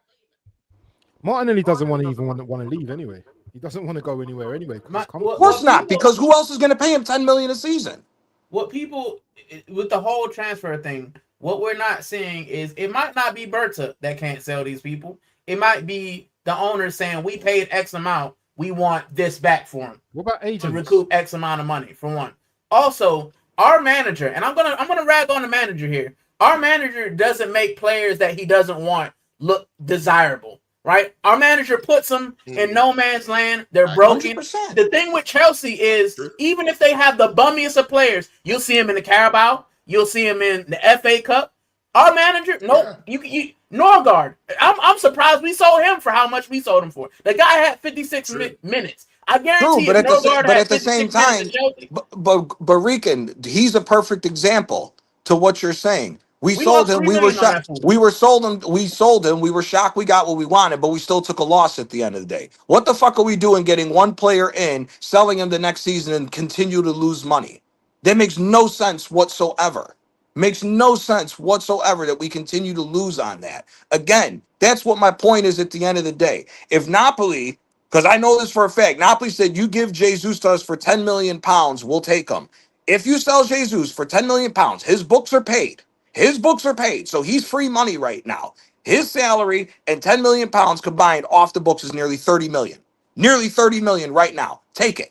Martinelli doesn't want to leave anyway. He doesn't want to go anywhere anyway. Of course not, because who else is going to pay him 10 million a season? What people with the whole transfer thing, what we're not seeing is it might not be Berta that can't sell these people. It might be the owner saying we paid X amount, we want this back for him. What about agents? To recoup X amount of money for one. Also, our manager, and I'm gonna rag on the manager here. Our manager doesn't make players that he doesn't want look desirable, right? Our manager puts them in no man's land. They're broken. 100%. The thing with Chelsea is even if they have the bummiest of players, you'll see him in the Carabao, you'll see him in the FA Cup. Our manager, nope. You Norgard. I'm surprised we sold him for how much we sold him for. The guy had 56 minutes. I guarantee True, but at the same time, Chelsea. but Rican, he's a perfect example to what you're saying. We We sold lost him. 3 We were million on that shocked. fool. We were sold him. We sold him. We were shocked. We got what we wanted, but we still took a loss at the end of the day. What the fuck are we doing? Getting one player in, selling him the next season, and continue to lose money? That makes no sense whatsoever. Makes no sense whatsoever that we continue to lose on that. Again, that's what my point is at the end of the day. If Napoli, because I know this for a fact, Napoli said you give Jesus to us for 10 million pounds, we'll take him. If you sell Jesus for 10 million pounds, his books are paid. His books are paid, so he's free money right now. His salary and 10 million pounds combined off the books is nearly 30 million. Nearly 30 million right now. Take it.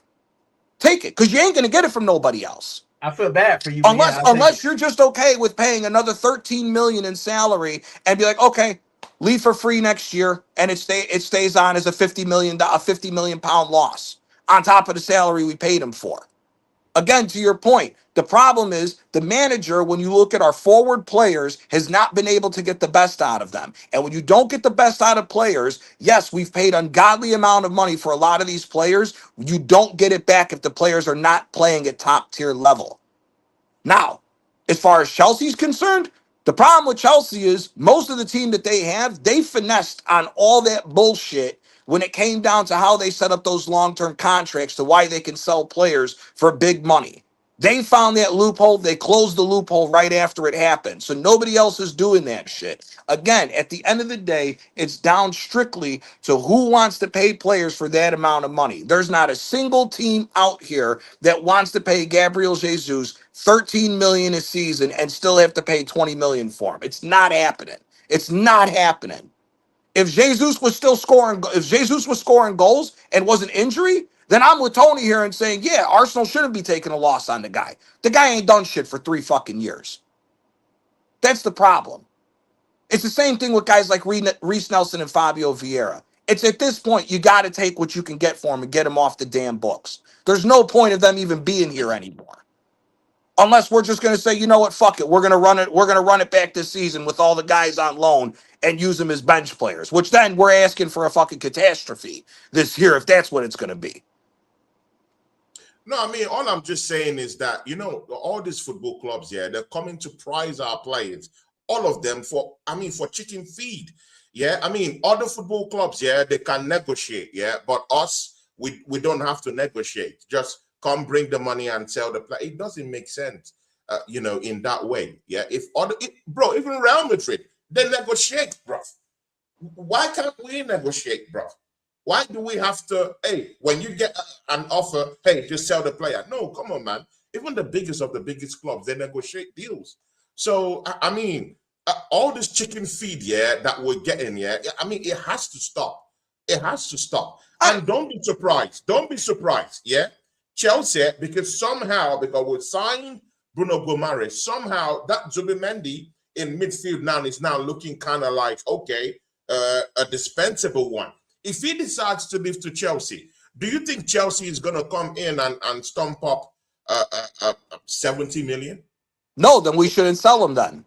Take it, because you ain't gonna get it from nobody else. I feel bad for you, but Unless yeah, I'll take unless it. you're just okay with paying another 13 million in salary and be like, okay, leave for free next year, and it stays on as a 50 million pound loss on top of the salary we paid him for. Again, to your point, the problem is the manager, when you look at our forward players, has not been able to get the best out of them. And when you don't get the best out of players, yes, we've paid ungodly amount of money for a lot of these players. You don't get it back if the players are not playing at top tier level. Now, as far as Chelsea's concerned, the problem with Chelsea is most of the team that they have, they finessed on all that bullshit when it came down to how they set up those long-term contracts to why they can sell players for big money. They found that loophole. They closed the loophole right after it happened. So nobody else is doing that shit. Again, at the end of the day, it's down strictly to who wants to pay players for that amount of money. There's not a single team out here that wants to pay Gabriel Jesus 13 million a season and still have to pay 20 million for him. It's not happening. It's not happening. If Jesus was scoring goals and was an injury, then I'm with Tony here and saying, yeah, Arsenal shouldn't be taking a loss on the guy. The guy ain't done shit for 3 fucking years. That's the problem. It's the same thing with guys like Reece Nelson and Fabio Vieira. It's at this point, you got to take what you can get for him and get him off the damn books. There's no point of them even being here anymore. Unless we're just going to say, you know what, fuck it. We're going to run it. We're going to run it back this season with all the guys on loan and use them as bench players, which then we're asking for a fucking catastrophe this year if that's what it's going to be. No, I mean, all I'm just saying is that, you know, all these football clubs, yeah, they're coming to prize our players, all of them for chicken feed. Yeah, I mean, other football clubs, yeah, they can negotiate, yeah, but us, we don't have to negotiate. Just come bring the money and sell the play. It doesn't make sense, you know, in that way. Yeah, bro, even Real Madrid, they negotiate, bro. Why can't we negotiate, bro? Why do we have to, hey, when you get an offer, hey, just sell the player? No, come on, man. Even the biggest of the biggest clubs, they negotiate deals. So, I mean, all this chicken feed, yeah, that we're getting, yeah, I mean, it has to stop. It has to stop. And don't be surprised. Don't be surprised, yeah? Chelsea, because we signed Bruno Gomares, somehow that Zubimendi in midfield now is now looking kind of like, okay, a dispensable one. If he decides to leave to Chelsea, do you think Chelsea is going to come in and stomp up 70 million? No, then we shouldn't sell him then.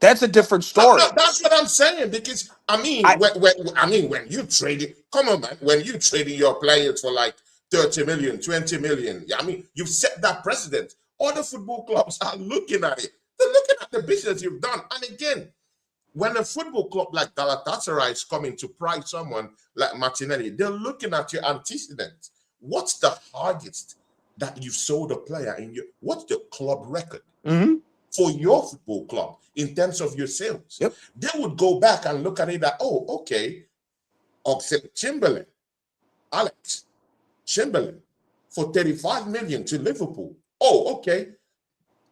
That's a different story. No, that's what I'm saying, because I mean, when you trade it, come on, man, when you trading your players for like 30 million, 20 million, I mean, you've set that precedent. Other football clubs are looking at it. They're looking at the business you've done. And again, when a football club like Galatasaray is coming to price someone like Martinelli, they're looking at your antecedents. What's the highest that you've sold a player in what's the club record for your football club in terms of your sales? Yep. They would go back and look at it that, oh, okay, Alex Chamberlain for 35 million to Liverpool. Oh, okay.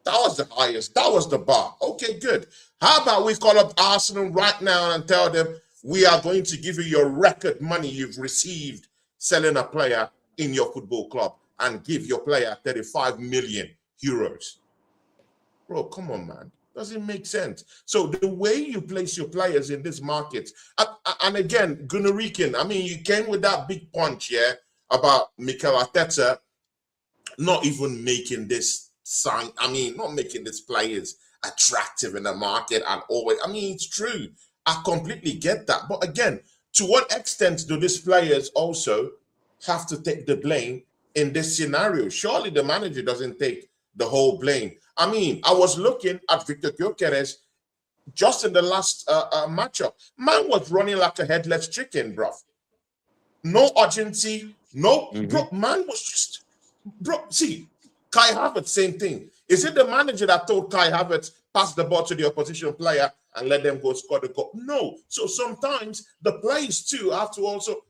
That was the highest. That was the bar. Okay, good. How about we call up Arsenal right now and tell them we are going to give you your record money you've received selling a player in your football club and give your player 35 million euros. Bro, come on, man. Doesn't make sense. So the way you place your players in this market, and again, Gunarikin, I mean, you came with that big punch, yeah, about Mikel Arteta not even making this sign, not making these players attractive in the market and always. I mean, it's true. I completely get that. But again, to what extent do these players also have to take the blame in this scenario? Surely the manager doesn't take the whole blame. I mean, I was looking at Victor Gyökeres just in the last matchup. Man was running like a headless chicken, bro. No urgency, no, bro. Man was just, bro. See, Kai Havertz, same thing. Is it the manager that told Kai Havertz pass the ball to the opposition player and let them go score the goal? No. So sometimes the players too have to also,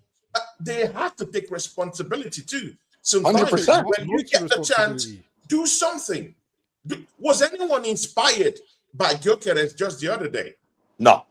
they have to take responsibility too. Sometimes 100%. when you get the chance, do something. Was anyone inspired by Gyökeres just the other day? No,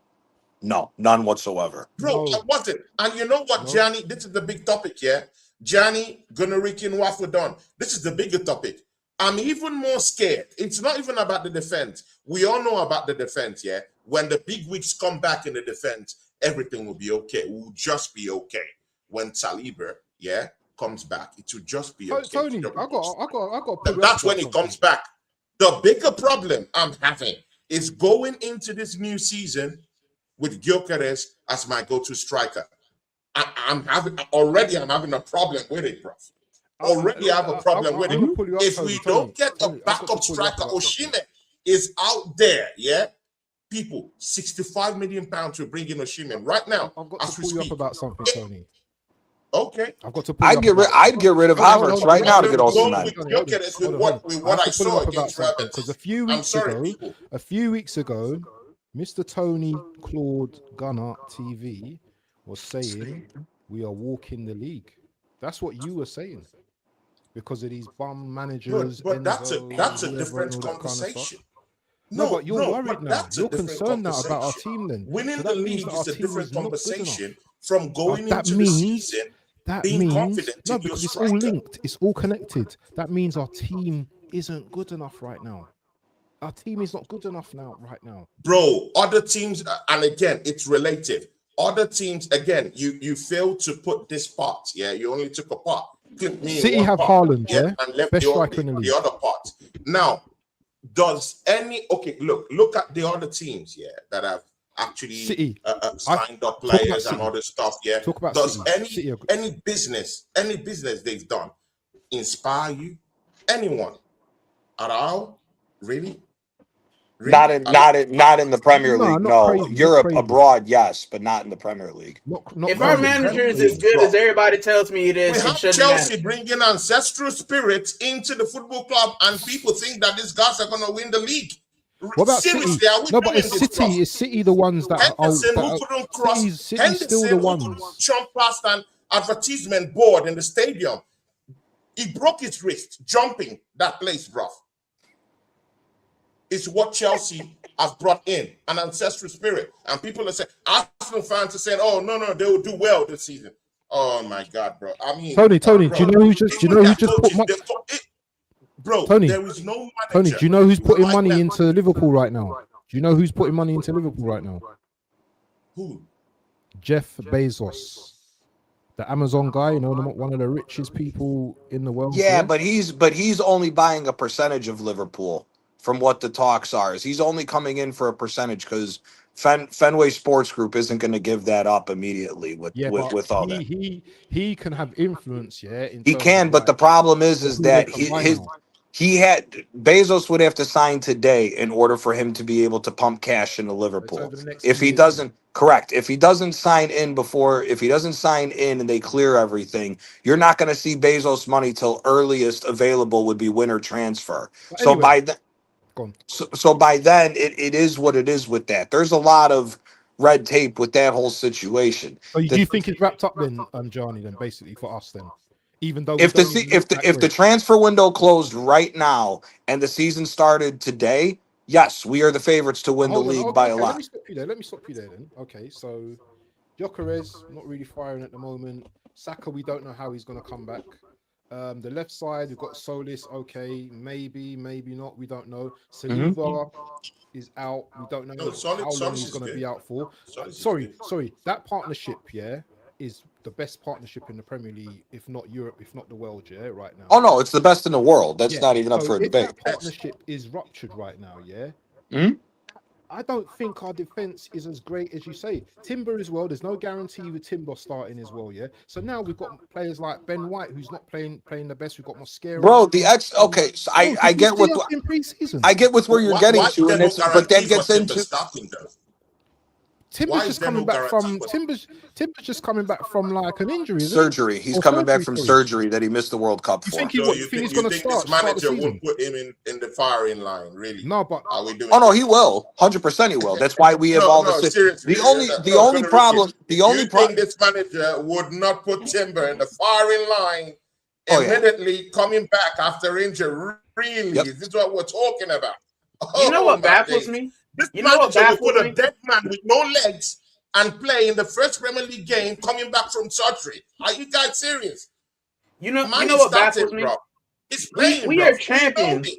none whatsoever. Bro, I wasn't. And you know what, Gianni? This is the big topic here. Gianni, Gunarikin, Wafudon. This is the bigger topic. I'm even more scared. It's not even about the defense. We all know about the defense, yeah? When the big wigs come back in the defense, everything will be okay. We'll just be okay. When Saliba, yeah, comes back, it will just be okay. Tony, I got. That's when he comes back. The bigger problem I'm having is going into this new season with Gyökeres as my go-to striker. I'm having a problem with it, bro. Already have a problem with it. If we don't get a backup striker, Osimhen is out there, yeah? People, £65 million to bring in Osimhen right now. I've got to pull you up about something, Tony. Okay. I've got to pull I'd get rid of Havertz right now to get Osimhen. With what I saw against Rabbit. Because a few weeks ago, Mr. Tony Claude Gunner TV was saying we are walking the league. That's what you were saying. Because of these bum managers. But that's a different conversation. No, but you're worried now. That's you're concerned now about our team then. Winning the league is a different conversation from going into the season. That being means confident no, because it's all linked. It's all connected. That means our team isn't good enough right now. Our team is not good enough right now. Bro, other teams, and again, it's relative. Other teams, again, you failed to put this part. Yeah, you only took a part. City have Haaland, yeah, and left best striker in the league. The other part. Now, does any look at the other teams, yeah, that have actually signed up players and other stuff, yeah. Talk about does City. any business they've done inspire you? Anyone at all? Really? Not in the Premier League. No, crazy, Europe abroad, yes, but not in the Premier League. Not if our manager is as good as everybody tells me it is, we have Chelsea bringing ancestral spirits into the football club, and people think that these guys are going to win the league. What about City? No, but it's City. Is City the ones that Henderson, who couldn't cross? City's still the ones. Who couldn't jump past an advertisement board in the stadium. He broke his wrist jumping that place, bro. It's what Chelsea have brought in, an ancestral spirit. And people are saying, Arsenal fans are saying, oh, no, they will do well this season. Oh, my God, bro. I mean, Tony, bro, do you know who just put money? Bro, Tony, there is no manager. Tony, do you know who's putting money into Liverpool right now? Do you know who's putting money into Liverpool right now? Who? Jeff Bezos. The Amazon guy, you know, one of the richest people in the world. Yeah, but he's only buying a percentage of Liverpool. From what the talks are, is he's only coming in for a percentage because Fenway Sports Group isn't going to give that up immediately with all that. He can have influence, yeah. He can, but the problem is that he had Bezos would have to sign today in order for him to be able to pump cash into Liverpool. If he doesn't sign in and they clear everything, you're not going to see Bezos money till earliest available would be winter transfer. But anyway, by then. So by then, it is what it is with that. There's a lot of red tape with that whole situation. So do you think it's wrapped up then, Johnny? Then basically for us, then, even though if the transfer window closed right now and the season started today, yes, we are the favorites to win the league by a lot. Let me stop you there then. Okay, so Gyökeres not really firing at the moment. Saka, we don't know how he's going to come back. The left side, we've got Solis. Okay, maybe not. We don't know. Saliba is out. We don't know how long he's going to be out for. Sorry. That partnership, yeah, is the best partnership in the Premier League, if not Europe, if not the world, yeah, right now. Oh no, it's the best in the world. That's not even up for a debate. That partnership is ruptured right now, yeah. I don't think our defense is as great as you say. Timber as well. There's no guarantee with Timber starting as well. Yeah. So now we've got players like Ben White, who's not playing the best. We've got Mosquera. Bro, the X. Okay, so Bro, I did you get see what us in preseason? I get with where you're getting Why to, is there and no it's but that guarantee for gets Timber into starting though? Timber's Why is just there coming no back guarantee from for Timber's just coming back from like an injury, isn't he? surgery. He's Or coming back surgery, from sorry. surgery that he missed the World Cup You think for. he So what? You think he's you gonna think this start the manager season? won't put him in the firing line? Really? No, but Are we doing? Oh no, he will. 100% he will. That's why we have all No, the. seriously. The only Gonna problem. The you only think problem. this manager would not put Timber in the firing line Oh yeah. immediately coming back after injury? Really? Yep. Is this what we're talking about? You know what my baffles days. me? This You know what manager will baffles put a me? dead man with no legs and play in the first Premier League game coming back from surgery. Are you guys serious? You know Man, what baffles me? bro. He's We playing, we bro. are We know champions. it.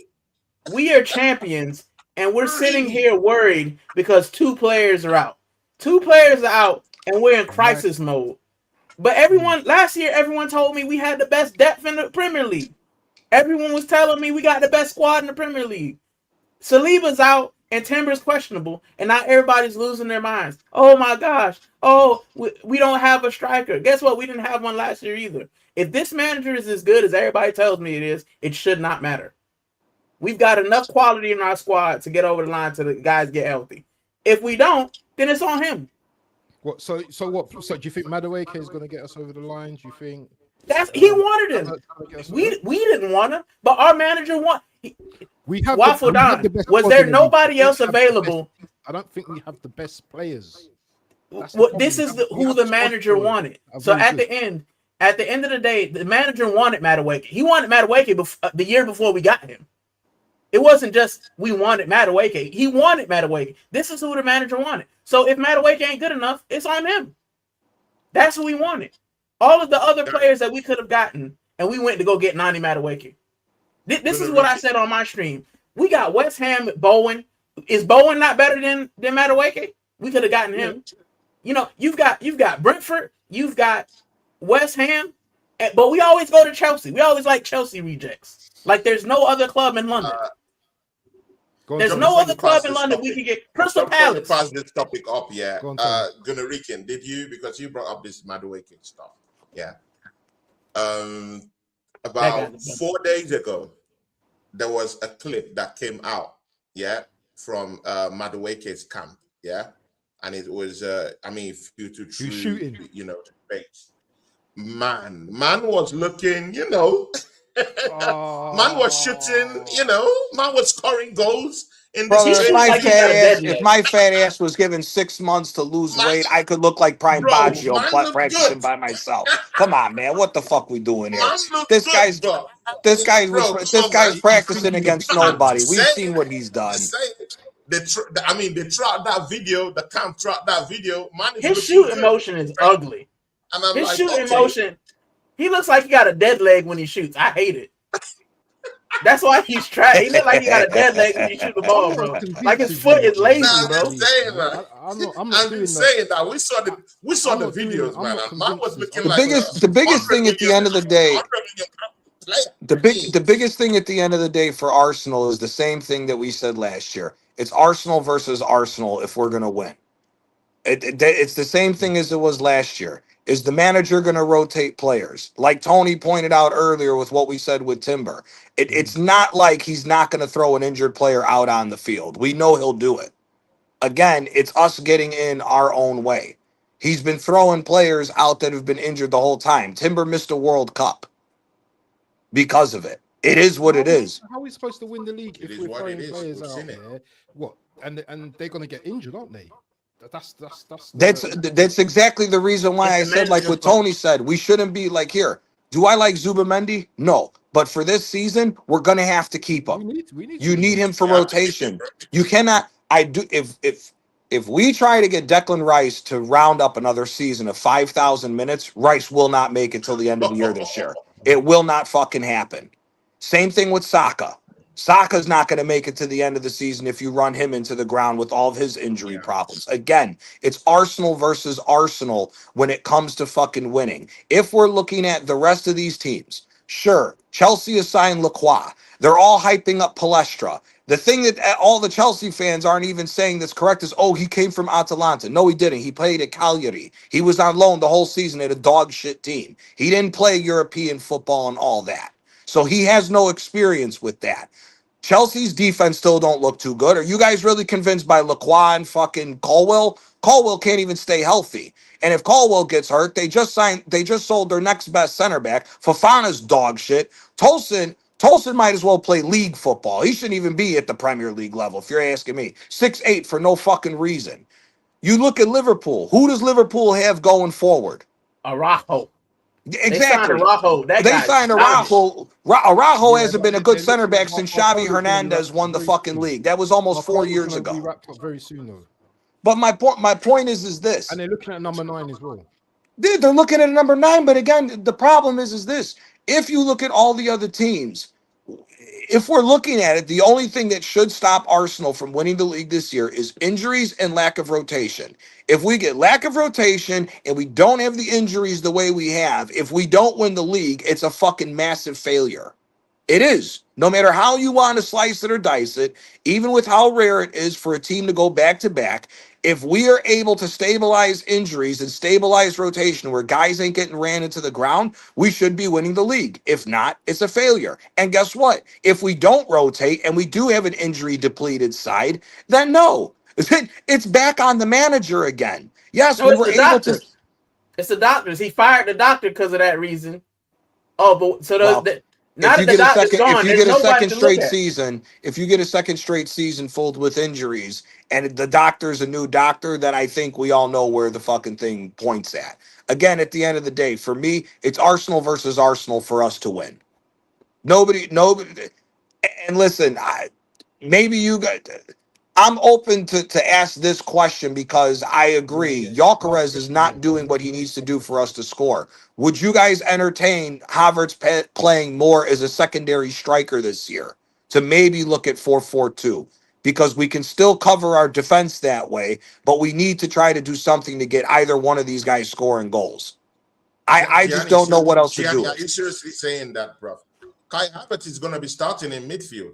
We are champions, and we're sitting Really? here worried because 2 players are out. 2 players are out, and we're in crisis mode. But last year, everyone told me we had the best depth in the Premier League. Everyone was telling me we got the best squad in the Premier League. Saliba's out and Timber's questionable, and now everybody's losing their minds. Oh my gosh. Oh, we don't have a striker. Guess what? We didn't have one last year either. If this manager is as good as everybody tells me it is, it should not matter. We've got enough quality in our squad to get over the line till the guys get healthy. If we don't, then it's on him. what? So what? So do you think Madueke is going to get us over the line? Do you think He wanted him. We didn't want him, but our manager we have Waffle Don. best Was squad there in the league. nobody We else have the best- available? I don't think we have the best players. That's the Well, problem. this We is have- we who have the squad manager players wanted. that are So very at good. the end of the day, the manager wanted Madueke. He wanted Madueke the year before we got him. It wasn't just we wanted Madueke. He wanted Madueke. This is who the manager wanted. So if Madueke ain't good enough, it's on him. That's who we wanted. All of the other players that we could have gotten, and we went to go get Nani Madueke. This is what I said on my stream. We got West Ham with Bowen. Is Bowen not better than Madueke? We could have gotten him. You know, you've got Brentford, you've got West Ham, but we always go to Chelsea. We always like Chelsea rejects. Like there's no other club in London. There's no other club in London we can get. Crystal Palace. Pass this topic up, yeah. Go on, Tony. Gunarican, did you, because you brought up this Madueke stuff, yeah. About 4 days ago, there was a clip that came out, yeah, from Madueke's camp, yeah, and it was, future true, shooting? you know, base. Man was looking, you know. Man was shooting, you know. Man was scoring goals in this. Brother, if my fat ass was given 6 months to lose weight, I could look like Prime Baggio practicing by myself. Come on, man. What the fuck we doing here? This guy's practicing against nobody. We've seen what he's done. They trout that video. The camp trout that video. Man, his shooting motion is ugly. And I'm his like, shooting motion. He looks like he got a dead leg when he shoots. I hate it. That's why he's trying. He looks like he got a dead leg when he shoot the ball, bro. Like his foot is lazy, bro. I'm not doing saying that. We saw the videos, man. Man was looking the like biggest thing at the end of the day. The biggest thing at the end of the day for Arsenal is the same thing that we said last year. It's Arsenal versus Arsenal if we're going to win. It's the same thing as it was last year. Is the manager going to rotate players? Like Tony pointed out earlier with what we said with Timber. It's not like he's not going to throw an injured player out on the field. We know he'll do it. Again, it's us getting in our own way. He's been throwing players out that have been injured the whole time. Timber missed a World Cup because of it. It is what it is. How are we supposed to win the league if we're throwing players out there? What? And they're going to get injured, aren't they? That's exactly the reason why I said, like what Tony said, we shouldn't be like, here. Do I like Zubamendi? No. But for this season, we're going to have to keep him. You need him for rotation. You cannot. If we try to get Declan Rice to round up another season of 5,000 minutes, Rice will not make it till the end of the year this year. It will not fucking happen. Same thing with Saka. Saka's not going to make it to the end of the season if you run him into the ground with all of his injury problems. Again, it's Arsenal versus Arsenal when it comes to fucking winning. If we're looking at the rest of these teams, sure, Chelsea has signed Lacroix. They're all hyping up Palestra. The thing that all the Chelsea fans aren't even saying that's correct is, oh, he came from Atalanta. No, he didn't. He played at Cagliari. He was on loan the whole season at a dog shit team. He didn't play European football and all that. So he has no experience with that. Chelsea's defense still don't look too good. Are you guys really convinced by Lacroix and fucking Colwell? Colwell can't even stay healthy. And if Colwell gets hurt, they just sold their next best center back. Fofana's dog shit. Tolson might as well play league football. He shouldn't even be at the Premier League level, if you're asking me. 6'8" for no fucking reason. You look at Liverpool. Who does Liverpool have going forward? Araujo. Exactly. They signed Araujo. They signed Araujo. Araujo Yeah, hasn't but been a good they're center looking back at since Marco's Xavi gonna be Hernandez wrapped won up the very fucking soon. league. That was almost 4 Marco's years gonna be ago. wrapped up very soon though. But my point is this. And they're looking at number 9 as well. They're looking at number 9, but again, the problem is this. If you look at all the other teams, if we're looking at it, the only thing that should stop Arsenal from winning the league this year is injuries and lack of rotation. If we get lack of rotation and we don't have the injuries the way we have, if we don't win the league, it's a fucking massive failure. It is. No matter how you want to slice it or dice it, even with how rare it is for a team to go back to back, if we are able to stabilize injuries and stabilize rotation where guys ain't getting ran into the ground, we should be winning the league. If not, it's a failure. And guess what? If we don't rotate and we do have an injury depleted side, then no. It's back on the manager again. Yes, No, we it's were the able to. doctors. It's the doctors. He fired the doctor because of that reason. Oh, but so Well, now if you that the get a doctor's second, gone, if you there's get a nobody second to look straight at. season, if you get a second straight season filled with injuries, and the doctor's a new doctor, then I think we all know where the fucking thing points at. Again, at the end of the day, for me, it's Arsenal versus Arsenal for us to win. Nobody. And listen, maybe you guys. I'm open to ask this question because I agree. Gyökeres is not doing what he needs to do for us to score. Would you guys entertain Havertz playing more as a secondary striker this year to maybe look at 4-4-2? Because we can still cover our defense that way, but we need to try to do something to get either one of these guys scoring goals. I just don't know what else to do. Are you seriously saying that, bro? Kai Havertz is going to be starting in midfield.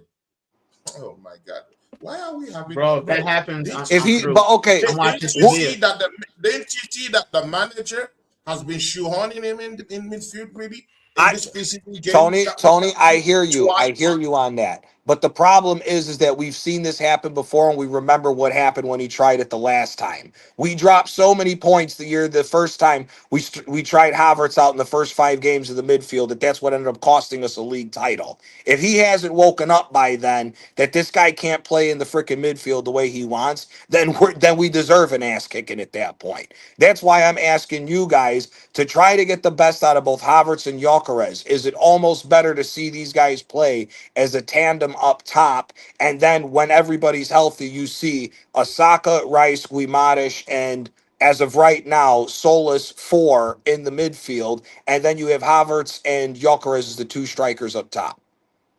Oh my God! Why are we having? Bro, that happens. If he, but okay, Didn't you see that the manager has been shoehorning him in midfield, really? In this preseason game, Tony, I hear you. twice. I hear you on that. But the problem is that we've seen this happen before, and we remember what happened when he tried it the last time. We dropped so many points the first time we tried Havertz out in the first 5 games of the midfield that's what ended up costing us a league title. If he hasn't woken up by then that this guy can't play in the freaking midfield the way he wants, then we deserve an ass kicking at that point. That's why I'm asking you guys to try to get the best out of both Havertz and Gyökeres. Is it almost better to see these guys play as a tandem up top, and then when everybody's healthy, you see Osaka, Rice, Guimaraes, and as of right now, Solis 4 in the midfield, and then you have Havertz and Gyökeres as the 2 strikers up top.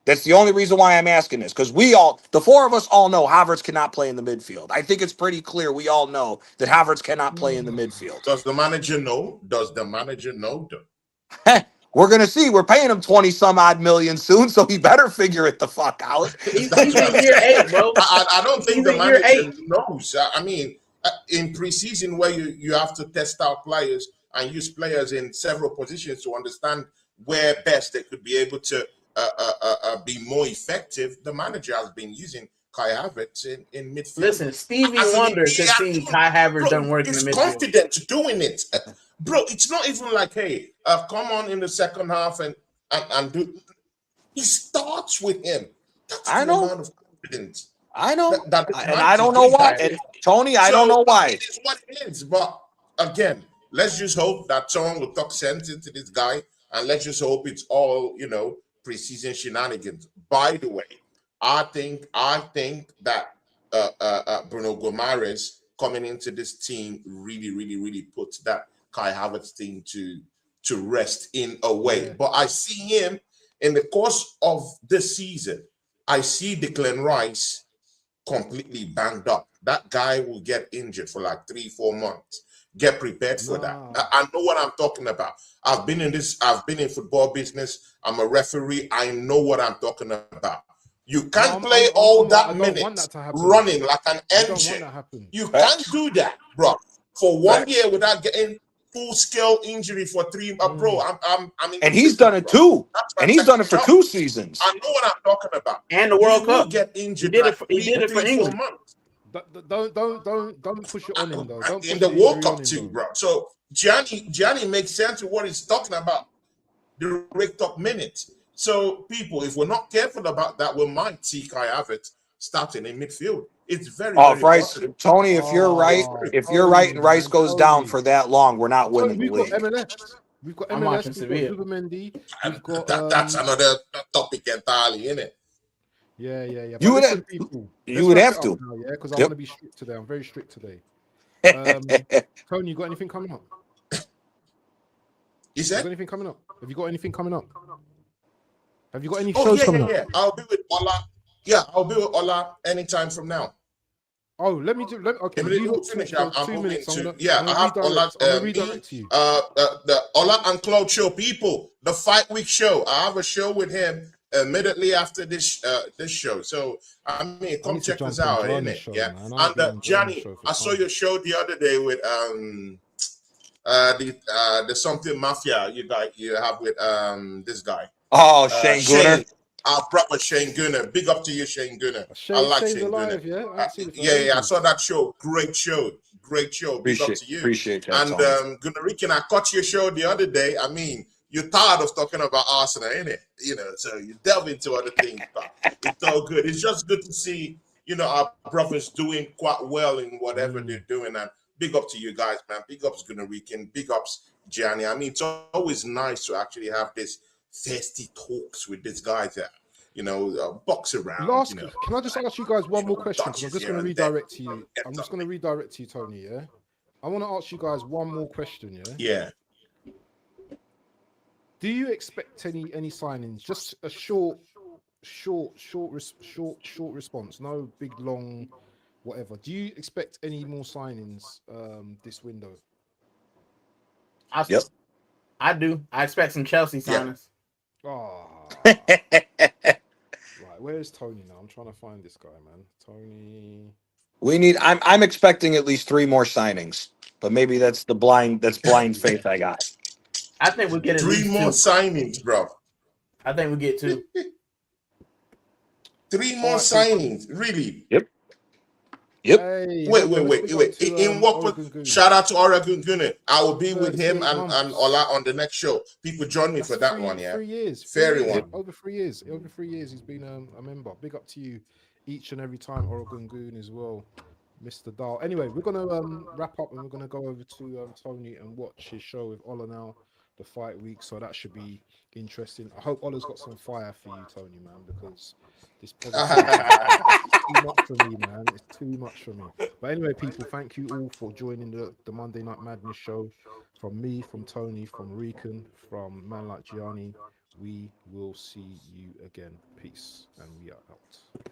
That's the only reason why I'm asking this, because the 4 of us all know Havertz cannot play in the midfield. I think it's pretty clear we all know that Havertz cannot play in the midfield. Does the manager know? Does the manager know? We're going to see. We're paying him 20 some odd million soon, so he better figure it the fuck out. He's in year 8, bro. I don't think He's the in year manager 8. knows. I mean, in preseason where you have to test out players and use players in several positions to understand where best they could be able to be more effective, the manager has been using Kai Havertz in midfield. Listen, Stevie Wonder could see Kai Havertz done work in the midfield. He's confident doing it. Bro, it's not even like, hey, come on in the second half and do. He starts with him. That's I know. the amount of confidence. I know. And I don't know why. And Tony, I don't know why. It is what it is. But again, let's just hope that someone will talk sense into this guy, and let's just hope it's all, preseason shenanigans. By the way, I think that Bruno Guimaraes coming into this team really, really, really puts that Kai Havertz team to rest in a way. Yeah. But I see him in the course of this season. I see Declan Rice completely banged up. That guy will get injured for like 3-4 months. Get prepared for that. I know what I'm talking about. I've been in football business. I'm a referee. I know what I'm talking about. You can't I'm- play I'm- all I'm- I that don't want minute that to happen. running like an I don't want engine. that to happen. You Facts. can't do that, bro. For 1 Facts. year without getting full scale injury for 3, bro. I'm And he's done it too. That's And he's done it for fantastic. 2 seasons. I know what I'm talking about. And the World You will Cup. get He injured did like it for, he did it for 3, 4 England. months. Don't push it on him though. Don't In push the the World injury Cup on him, too, though. bro. So Gianni makes sense with what he's talking about. The raked up minutes. So people, if we're not careful about that, we might see Kai Havertz starting in midfield. It's very, Oh, if very Rice, possible. Tony, if you're right, if you're right and Rice goes down for that long, we're not winning the We've got league. MLS. We've got I'm MLS. watching We've got Sevilla. Zubimendi. And We've got that's another topic entirely, isn't it? Yeah. You But would listen, have- people, you let's would wrap have it up to. now, yeah, because I Yep. want to be strict today. I'm very strict today. Tony, you got anything coming up? Is You got that? anything coming up? Have you got anything coming up? Have you got any Oh, shows coming up? yeah. I'll be with Ola. Yeah, I'll be with Ola anytime from now. Oh, let me do. Okay, If we you didn't talk finish, for I'm 2 moving minutes. to. I'm Yeah, gonna I have Ola. redirect. I'm gonna Me, redirect to you. the Ola and Cloud show. People, the Fight Week show. I have a show with him immediately after this show. So I mean, I come need to check jump us on out, Johnny's innit? show, Yeah. man. I've And been on Johnny's Johnny, show for I saw time. your show the other day with the something mafia you have with this guy. Shane Gunner. Our brother Shane Gunner. Big up to you, Shane Gunner. I like Shane's Shane Gunner. alive, yeah. I haven't seen it for Yeah, I ages. saw that show. Great show. Big up to you. Appreciate that, And Tony. Gunnarican, I caught your show the other day. I mean, you're tired of talking about Arsenal, innit? You know, so you delve into other things, but it's all good. It's just good to see, our brothers doing quite well in whatever they're doing. And big up to you guys, man. Big ups Gunnarican. Big ups Gianni. I mean, it's always nice to actually have this thirsty talks with these guys that, box around. Can I just ask you guys one more question? Because I'm touches just here going to and there. redirect to you. I'm just going to redirect to you, Tony. Yeah. I want to ask you guys one more question. Yeah. Yeah. Do you expect any signings? Just a short response. No big long, whatever. Do you expect any more signings this window? Yep. I do. I expect some Chelsea signings. Oh. Right, where's Tony now? I'm trying to find this guy, man. Tony. I'm expecting at least 3 more signings, but maybe that's blind faith I got. I think we'll get at 3 least more 2. signings, bro. I think we get 2. 3 more signings, really? Yep. Hey, Wait. to, In what Oregon Goon. shout out to Oregon Gunner. I will be with him 38 and months. Ola on the next show. People join me That's for that 3 one, yeah. 3 years. Very years, one. Over 3 years. Over 3 years, he's been a member. Big up to you each and every time, Oregon Goon as well, Mr. Dahl. Anyway, we're gonna wrap up and we're gonna go over to Tony and watch his show with Ola now, the Fight Week. So that should be interesting. I hope Ola's got some fire for you, Tony, man, because this positivity is too much for me, man. It's too much for me. But anyway, people, thank you all for joining the Monday Night Madness show. From me, from Tony, from Rican, from man like Gianni. We will see you again. Peace, and we are out.